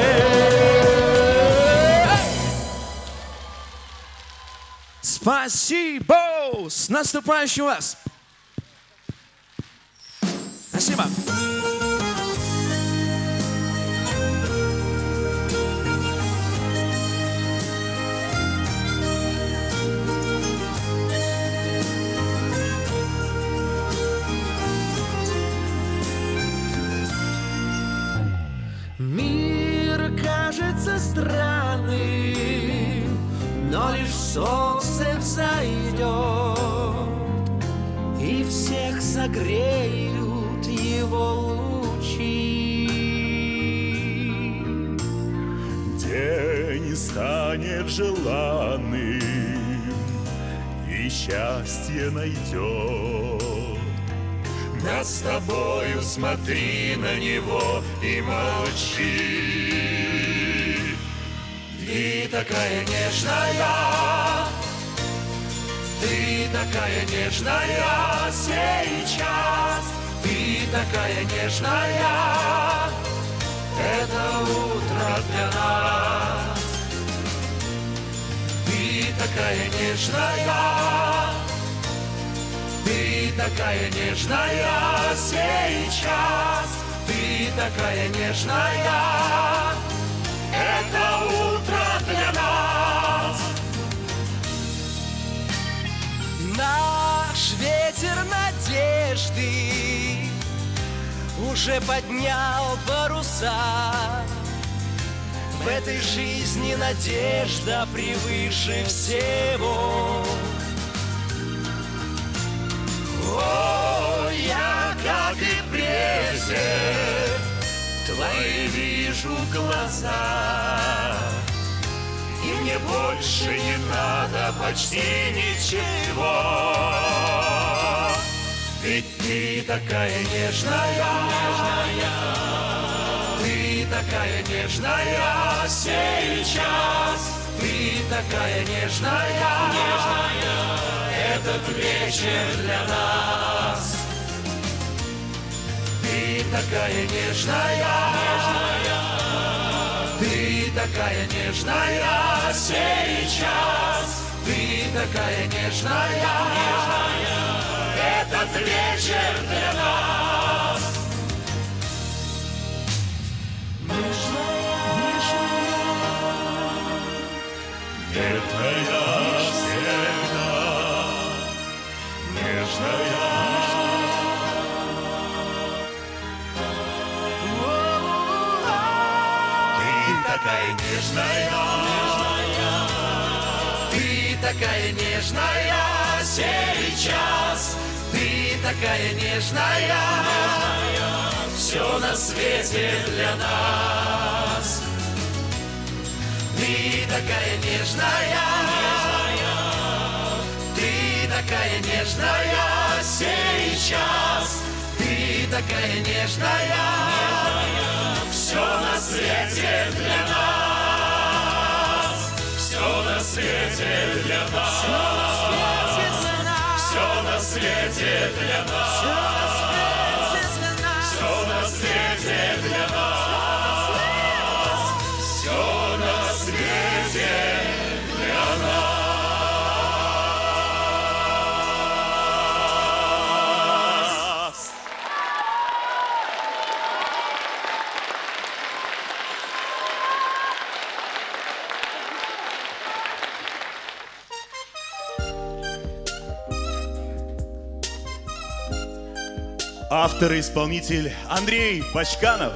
Спасибо! С наступающим вас! Спасибо! Мир кажется странным, но лишь солнце взойдет, и всех согреют его лучи. День станет желанным, и счастье найдет. Над тобою смотри на него и молчи. Ты такая нежная, ты такая нежная сейчас, ты такая нежная, это утро для нас. Ты такая нежная, ты такая нежная сейчас, ты такая нежная, это утро для нас. Наш ветер надежды уже поднял паруса. В этой жизни надежда превыше всего. О, я, как и прежде, твои вижу глаза, и мне больше не надо почти ничего. Ведь ты такая нежная, ты такая нежная сейчас, ты такая нежная, этот вечер для нас. Ты такая нежная, ты такая нежная сейчас, ты такая нежная, этот вечер для нас. Нежная всегда, нежная. Ты такая нежная, ты такая нежная сейчас, Ты такая нежная, все на свете для нас. Ты такая нежная, ты такая нежная сейчас. Ты такая нежная, все на свете для нас. Все на свете для нас. Все на свете для нас. Все на свете для нас. Все на свете для нас. Автор и исполнитель Андрей Бачканов.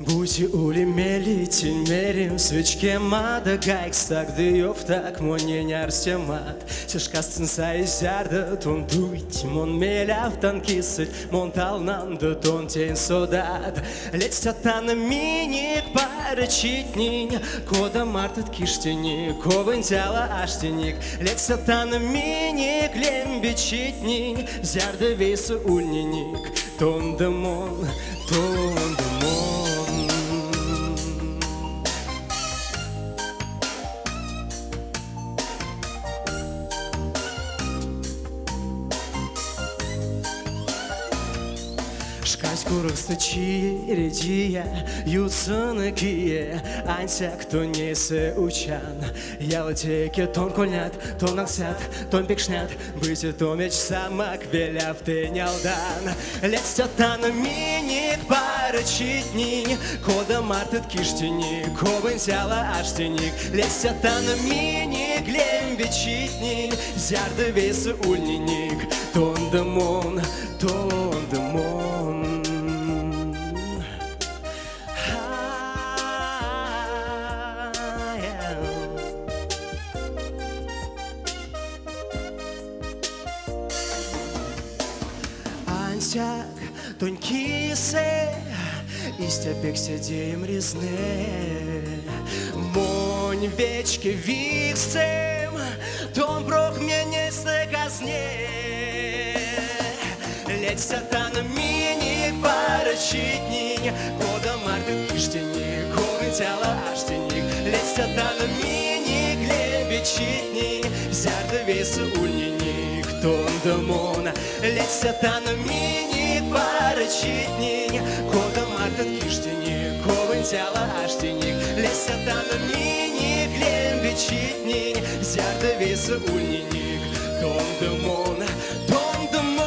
Būti ulimėlį, tinmėrim, svečkiem mada, gaiks tak dėjov, tak monė nerstėmat. Seškastin saizarda, ton duit, mon mėliav tankisit, mon talnanda, ton tien sodat. Letstatan minik parachitning, koda martat kiştinik, kovın tela aştinik. Letstatan minik lembechitning, zarda vesa ulninik, ton demon, ton demon. Kurıkstıçı rediye yutsını kiye Ansak to nese учан Ялотеке тон кольнят, тон аксят, тон пекшнят Быте то меч самак веляв ты нялдан Летстятан миник парачитнин Кода мартет киштиник, ковын сяла аштиник Летстятан миник лембечитнин Зярды весы ульниник Тон демон, тон демон Тонькі се, і степек сидієм різне. Монь вечки віксем, том брох мене казне. Ледь сатана міні парачитні, кода мартит киштіні, ковин тяла аштіні. Ледь сатана міні глебечитні, зярда веса ульніні, тон демона. Ледь сатана міні парачитник, кода мартат киштиник, ковын тяла аштиник, лесятана миник, лембечитник, зярда веса ульниник, том демон, том демон.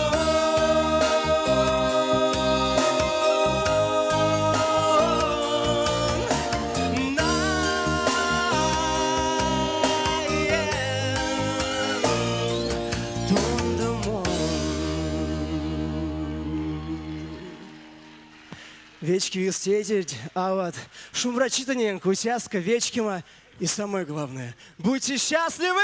Вечки встретить, а вот шум прочитания, кутяска, вечкима. И самое главное, будьте счастливы!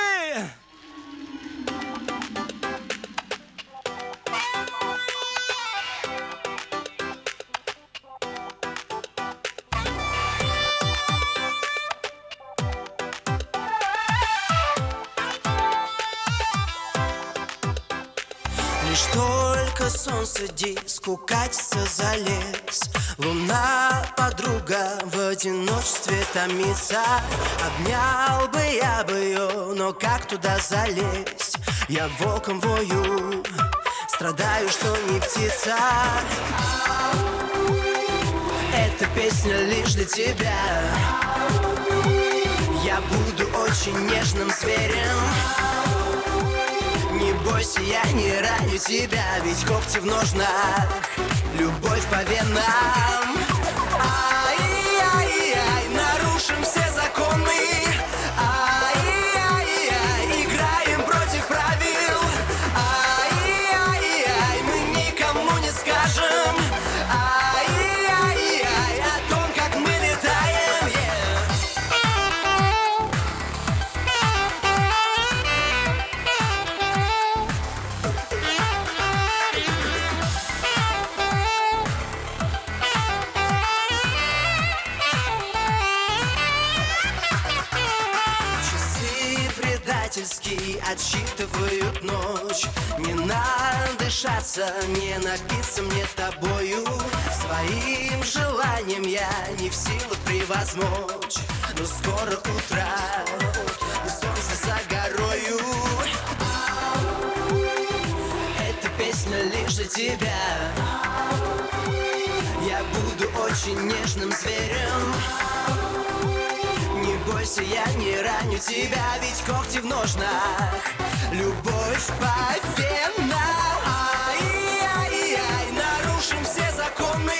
Лишь только солнце диску катится за лес, луна, подруга, в одиночестве томится. Обнял бы я бы ее, но как туда залезть? Я волком вою, страдаю, что не птица. Эта песня лишь для тебя. Я буду очень нежным зверем. Не бойся, я не раню тебя, ведь когти в ножнах, любовь по венам. Ай-яй-яй, нарушим все законы. Ай-яй-яй, играем против правил. Ай-яй-яй, мы никому не скажем. Ай-яй-яй, о том, как мы летаем. отсчитывают ночь. Не надышаться, не напиться мне тобою. Своим желанием я не в силах превозмочь. Но скоро утро, и солнце за горою. Эта песня лишь для тебя. Я буду очень нежным зверем. Не бойся, я не раню тебя, ведь когти в ножнах. Любовь по венам. Ай-яй-яй, нарушим все законы.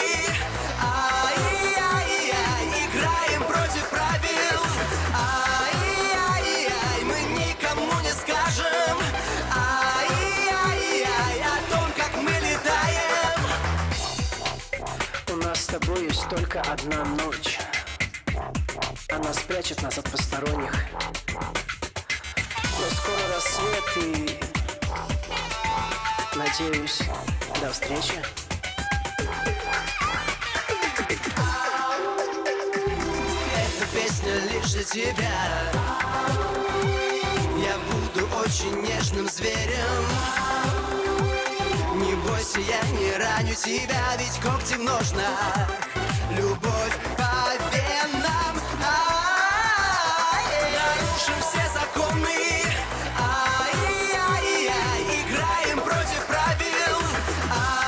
Ай-яй-яй, играем против правил. Ай-яй-яй, мы никому не скажем. Ай-яй-яй, о том, как мы летаем. У нас с тобой есть только одна ночь. Она спрячет нас от посторонних. Но скоро рассвет и... надеюсь, до встречи. Эта песня лишь для тебя. Я буду очень нежным зверем. Не бойся, я не раню тебя, ведь когти в ножнах. Любовь по венам. Нарушим все законы. Ай-яй-яй, играем против правил.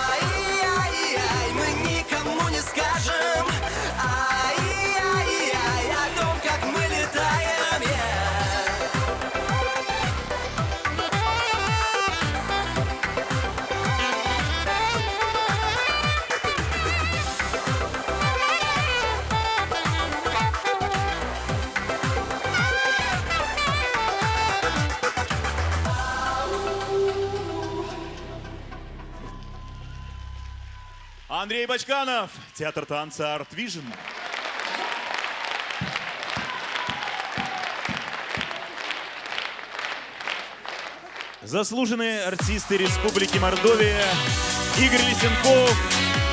Ай-яй-яй, мы никому не скажем. Ай-яй-яй, о том, как мы летаем. Андрей Бачканов, театр танца Art Vision. Заслуженные артисты Республики Мордовия Игорь Лисенков,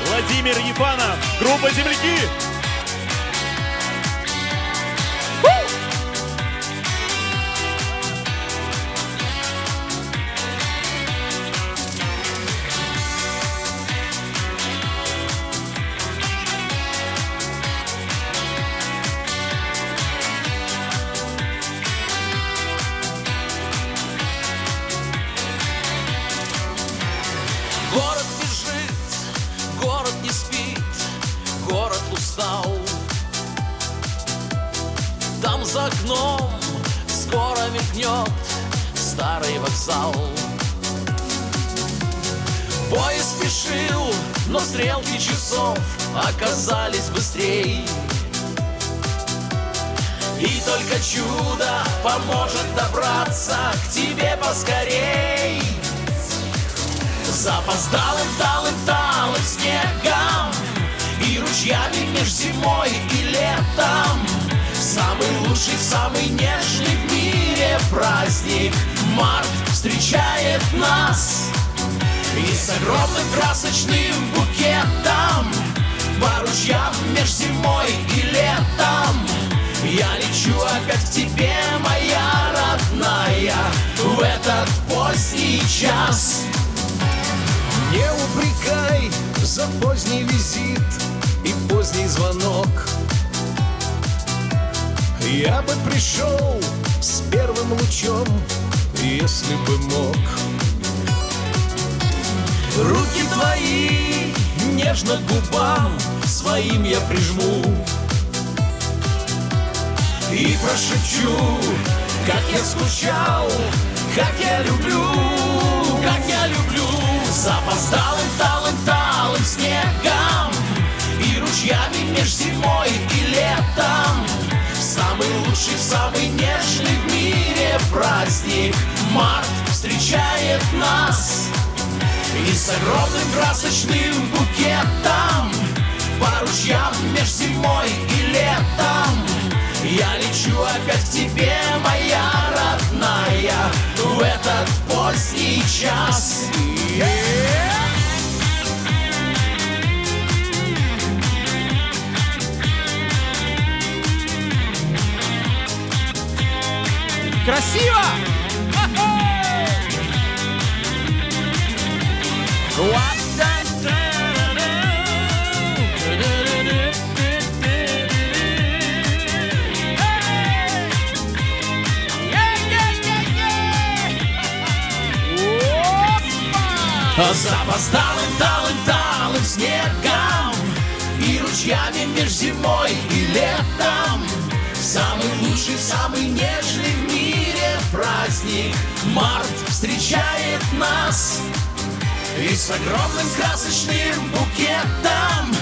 Владимир Ефанов, группа «Земляки». Город бежит, город не спит, город устал. Там за окном скоро мелькнет старый вокзал. Поезд спешил, но стрелки часов оказались быстрей. И только чудо поможет добраться к тебе поскорей. Запоздалым, талым снегом и ручьями меж зимой и летом. Самый лучший, самый нежный в мире праздник март встречает нас. И с огромным красочным букетом по ручьям меж зимой и летом я лечу опять к тебе, моя родная, в этот поздний час. Не упрекай за поздний визит и поздний звонок. Я бы пришел с первым лучом, если бы мог. Руки твои нежно к губам своим я прижму и прошепчу, как я скучал, как я люблю, как я люблю. Запоздалым, талым снегом и ручьями меж зимой и летом. Самый лучший, самый нежный в мире праздник март встречает нас. И с огромным красочным букетом по ручьям меж зимой и летом я лечу опять к тебе, моя родная, в этот поздний час. Красиво! Запоздалым, талым снегом и ручьями меж зимой и летом. Самый лучший, самый нежный в мире праздник март встречает нас. И с огромным красочным букетом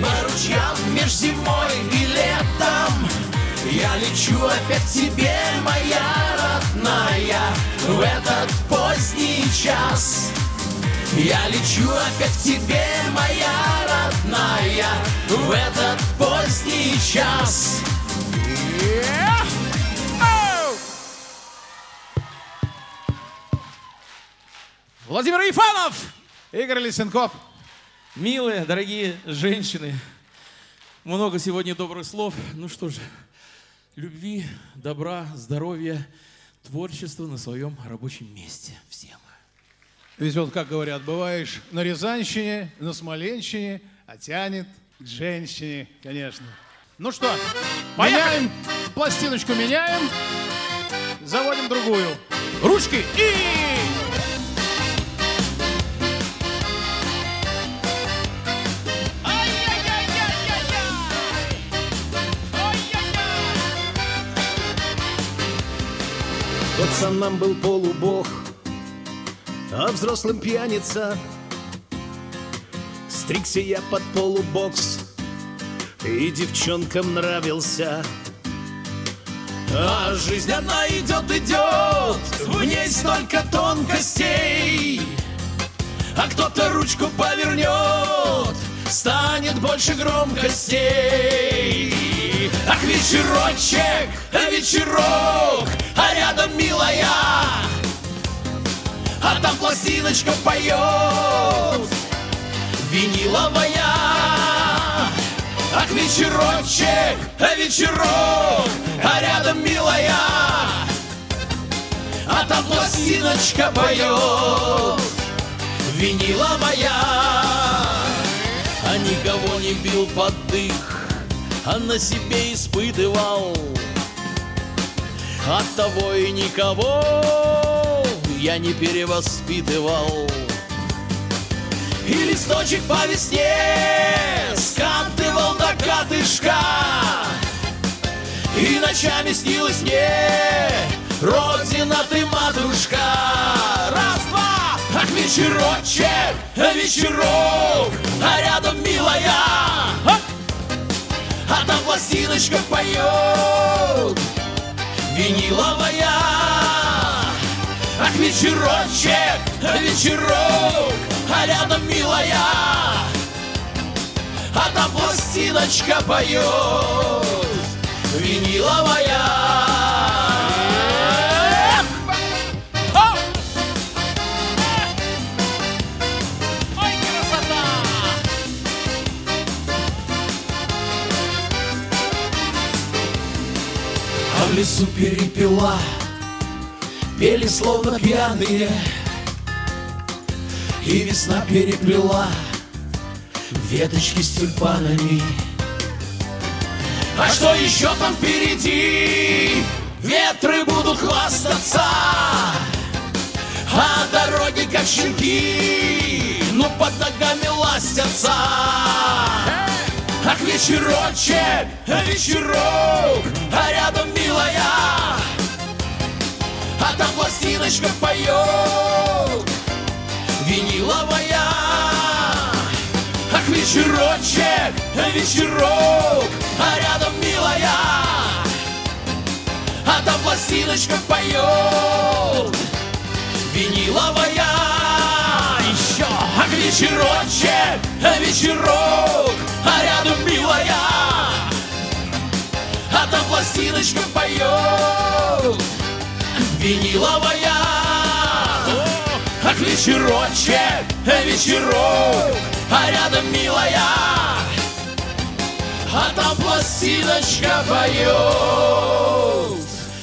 по ручьям меж зимой и летом я лечу опять к тебе, моя родная, в этот поздний час. Я лечу опять к тебе, моя родная, в этот поздний час. Владимир Ефанов, Игорь Лисенков. Милые, дорогие женщины, много сегодня добрых слов. Ну что же, любви, добра, здоровья, творчества на своем рабочем месте всем. Ведь вот, как говорят, бываешь на Рязанщине, на Смоленщине, а тянет к женщине, конечно. Ну что, меняем, пластиночку меняем, заводим другую. Ручки и... Тот сам нам был полубог, а взрослым пьяница. Стригся я под полубокс и девчонкам нравился. А жизнь она идет, в ней столько тонкостей. А кто-то ручку повернет, станет больше громкостей. Ах, вечерочек, вечерок, а рядом милая, а там пластиночка поет, виниловая. Ах, вечерочек, вечерок, а рядом милая, а там пластиночка поет, виниловая. А никого не бил под дых, а на себе испытывал. Оттого и никого я не перевоспитывал. И листочек по весне скатывал до катышка, и ночами снилась мне родина ты, матушка. Раз, два, ах, вечерочек, вечерок, а рядом милая, а там пластиночка поет, виниловая. Ах, вечерочек, вечерок, а рядом милая, а там пластиночка поет, виниловая. Ой, красота! А в лесу перепела, пели словно пьяные, и весна переплела веточки с тюльпанами. А что еще там впереди? Ветры будут хвастаться, а дороги как щенки, ну под ногами ластятся. Ах, вечерочек, вечерок, а рядом милая, а там пластиночка поет, виниловая. Ах, вечерочек, вечерок, а рядом милая, а там пластиночка поет, виниловая. Еще. Ах, вечерочек, вечерок, а рядом милая, а там пластиночка поет, виниловая. Ах, вечерочек, вечерок, а рядом милая, а там пластиночка поет,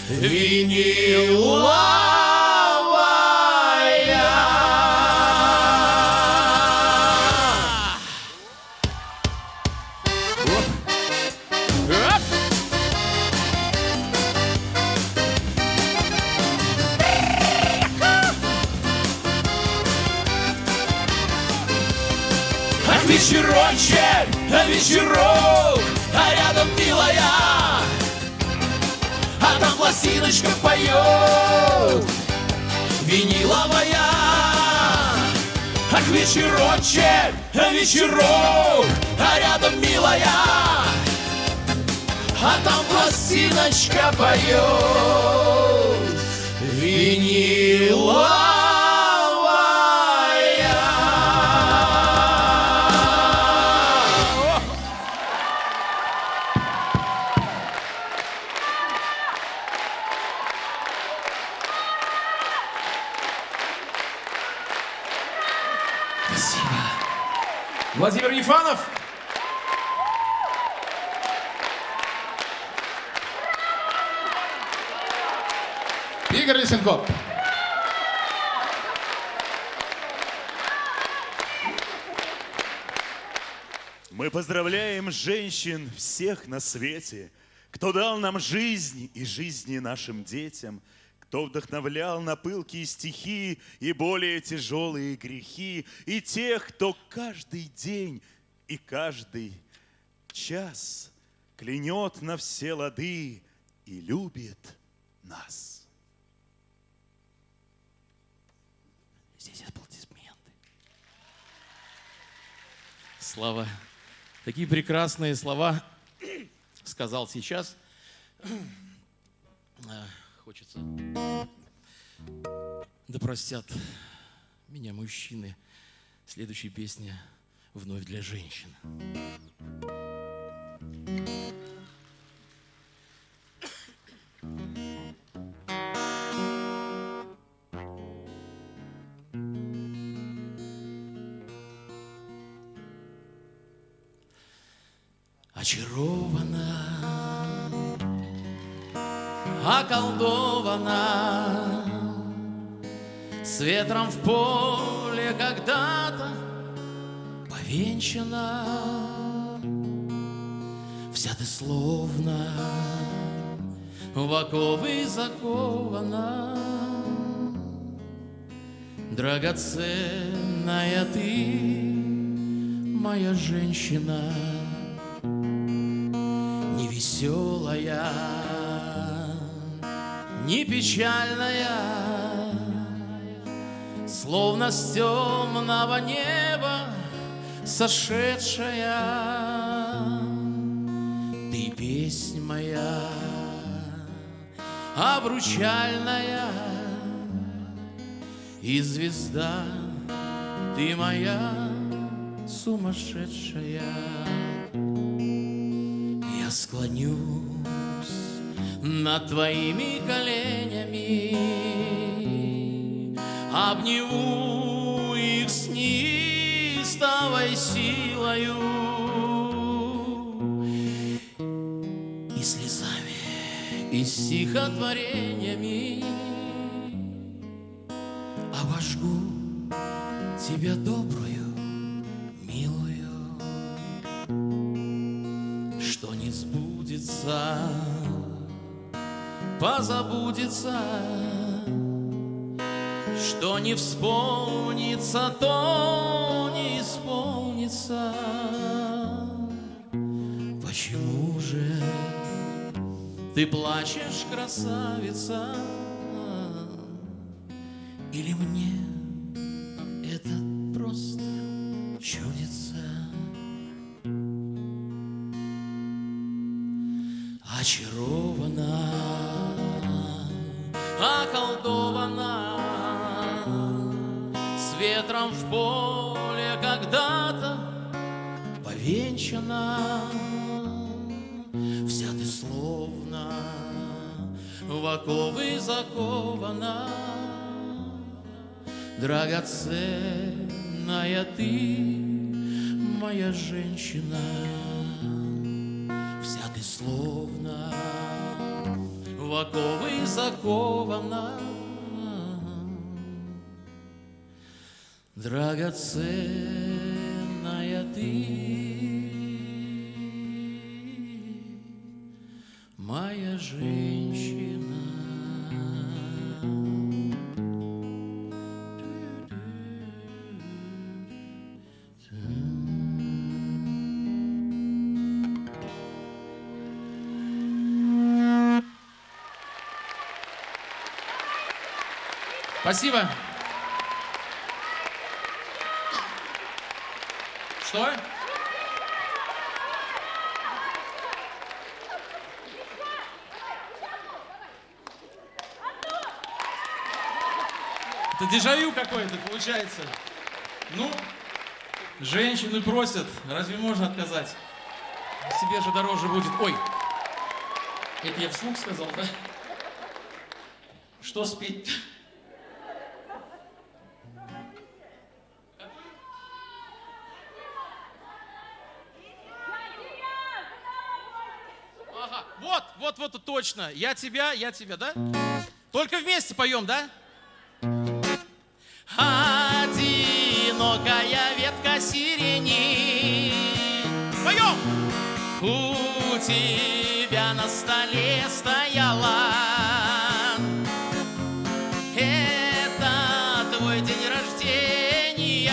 виниловая. вечерок, а рядом милая, а там пластиночка поет, виниловая. Ах, вечерочек, вечерок, а рядом милая, а там пластиночка поет, виниловая. Спасибо. Владимир Ефанов. Игорь Лисенков. Мы поздравляем женщин всех на свете, кто дал нам жизнь и жизни нашим детям, кто вдохновлял на пылкие стихи и более тяжелые грехи, и тех, кто каждый день и каждый час клянет на все лады и любит нас. Здесь аплодисменты. Слава. Такие прекрасные слова сказал сейчас. Хочется. Да простят меня мужчины. Следующая песня вновь для женщин. Очарована, околдована, с ветром в поле когда-то повенчана. Вся ты словно в оковы закована, драгоценная ты, моя женщина. Не веселая, не печальная, словно с темного неба сошедшая. Ты песнь моя обручальная, и звезда ты моя сумасшедшая. Я склонюсь над твоими коленями, обниму их с неистовой силою и слезами, и стихотворениями обожгу тебя добрую, милую, что не сбудется, позабудется, что не вспомнится, то не исполнится. Почему же ты плачешь, красавица? Или мне это просто чудится? Очарована, околдована, с ветром в поле когда-то повенчана. Вся ты словно в оковы закована, драгоценная ты, моя женщина. Вся ты словно в оковы закована, драгоценная ты, моя женщина. Спасибо. Что? Это дежавю какое-то получается. Ну, женщины просят, разве можно отказать? Себе же дороже будет. Ой, это я вслух сказал, да? Что спеть? Ага, вот, точно. Я тебя, да? Только вместе поем, да? Одинокая ветка сирени. Поем! У тебя на столе стояла. Это твой день рождения.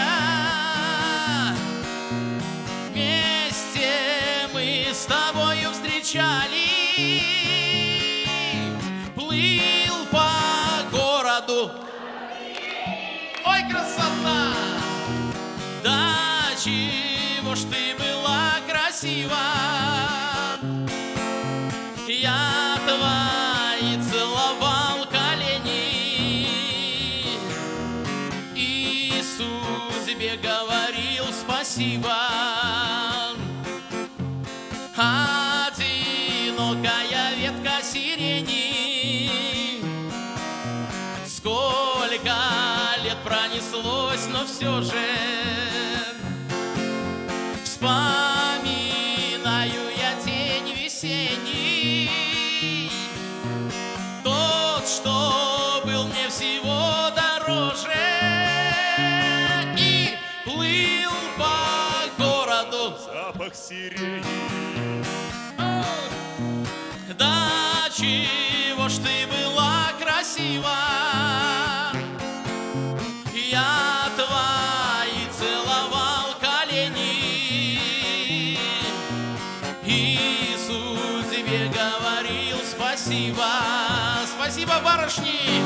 Вместе мы с тобою встречали. Плыл по городу. Ой, красота! Да чего ж ты была красива? Я твои целовал колени. Иисус тебе говорил спасибо. Одинокая ветка сирени. Сколько лет пронеслось, но все же вспоминаю я день весенний, тот, что был мне всего дороже, и плыл по городу запах сирени. Да чего ж ты была красива? Я твои целовал колени. Иисус тебе говорил спасибо. Спасибо, барышни.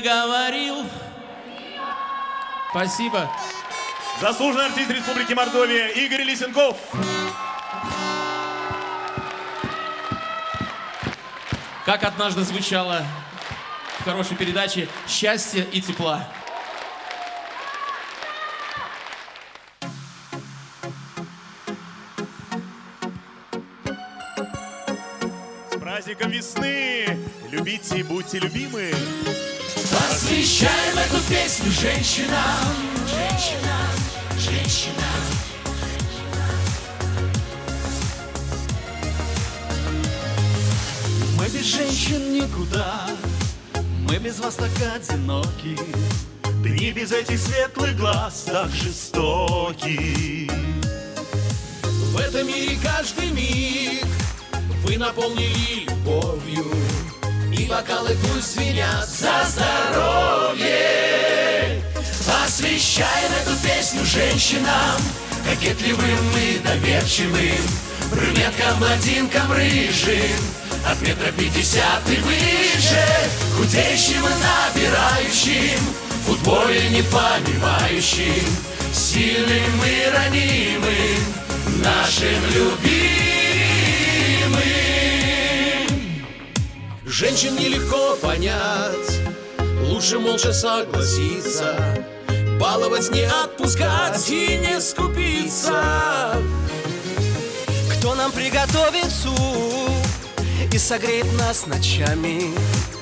Говорил. Спасибо. Заслуженный артист Республики Мордовия Игорь Лисенков. Как однажды звучало в хорошей передаче «Счастья и тепла». С праздником весны! Любите и будьте любимы! Посвящаем эту песню женщинам. Женщинам, женщинам. Мы без женщин никуда, мы без вас так одиноки. Дни без этих светлых глаз так жестоки. В этом мире каждый миг вы наполнили любовью. И бокалы пусть звенят за здоровье. Посвящаем эту песню женщинам, кокетливым и доверчивым, брюнеткам, блондинкам, рыжим, от 1,50 м и выше, худеющим и набирающим, в футболе не понимающим, сильным и ранимым, нашим любимым. Женщин нелегко понять, лучше молча согласиться, баловать, не отпускать и не скупиться. Кто нам приготовит суп и согреет нас ночами,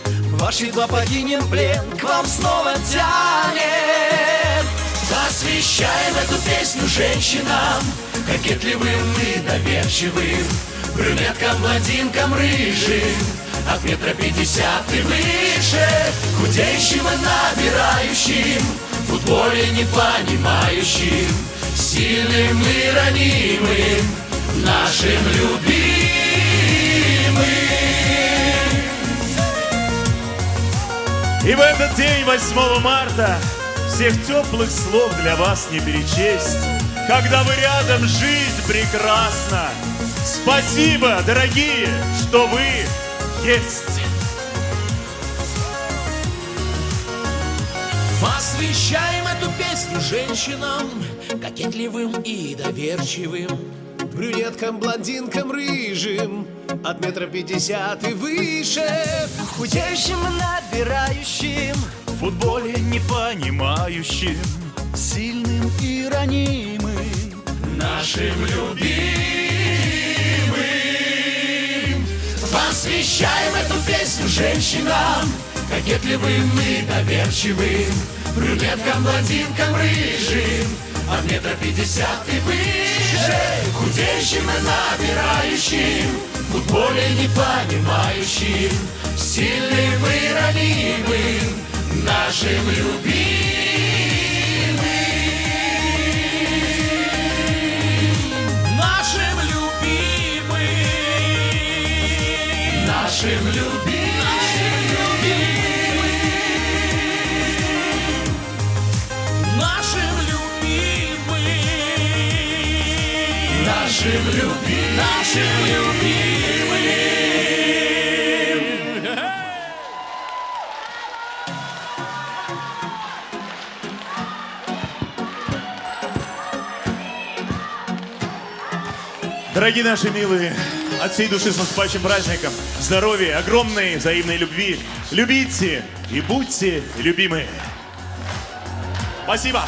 в ваш едва покинем плен, к вам снова тянет. Посвящаем эту песню женщинам, кокетливым и доверчивым, брюнеткам, блондинкам, рыжим, от 1,50 м и выше, худеющим и набирающим, в футболе не понимающим, сильным и ранимым, нашим любимым. И в этот день, 8 марта, всех теплых слов для вас не перечесть. Когда вы рядом, жизнь прекрасна. Спасибо, дорогие, что вы есть. Посвящаем эту песню женщинам, кокетливым и доверчивым, брюнеткам, блондинкам, рыжим, от 1,50 м и выше, худеющим и набирающим, в футболе не понимающим, сильным и ранимым, нашим любимым. Посвящаем эту песню женщинам, кокетливым и доверчивым, брюнеткам, блондинкам, рыжим, от 1,50 м и выше, худеющим и набирающим, в футболе не понимающим, сильным и ранимым, нашим любимым. Нашим любимым. Нашим любимым. Нашим любимым. Нашим любимым. Нашим любимым. Дорогие наши милые, от всей души с наступающим праздником, здоровья, огромной взаимной любви. Любите и будьте любимы. Спасибо.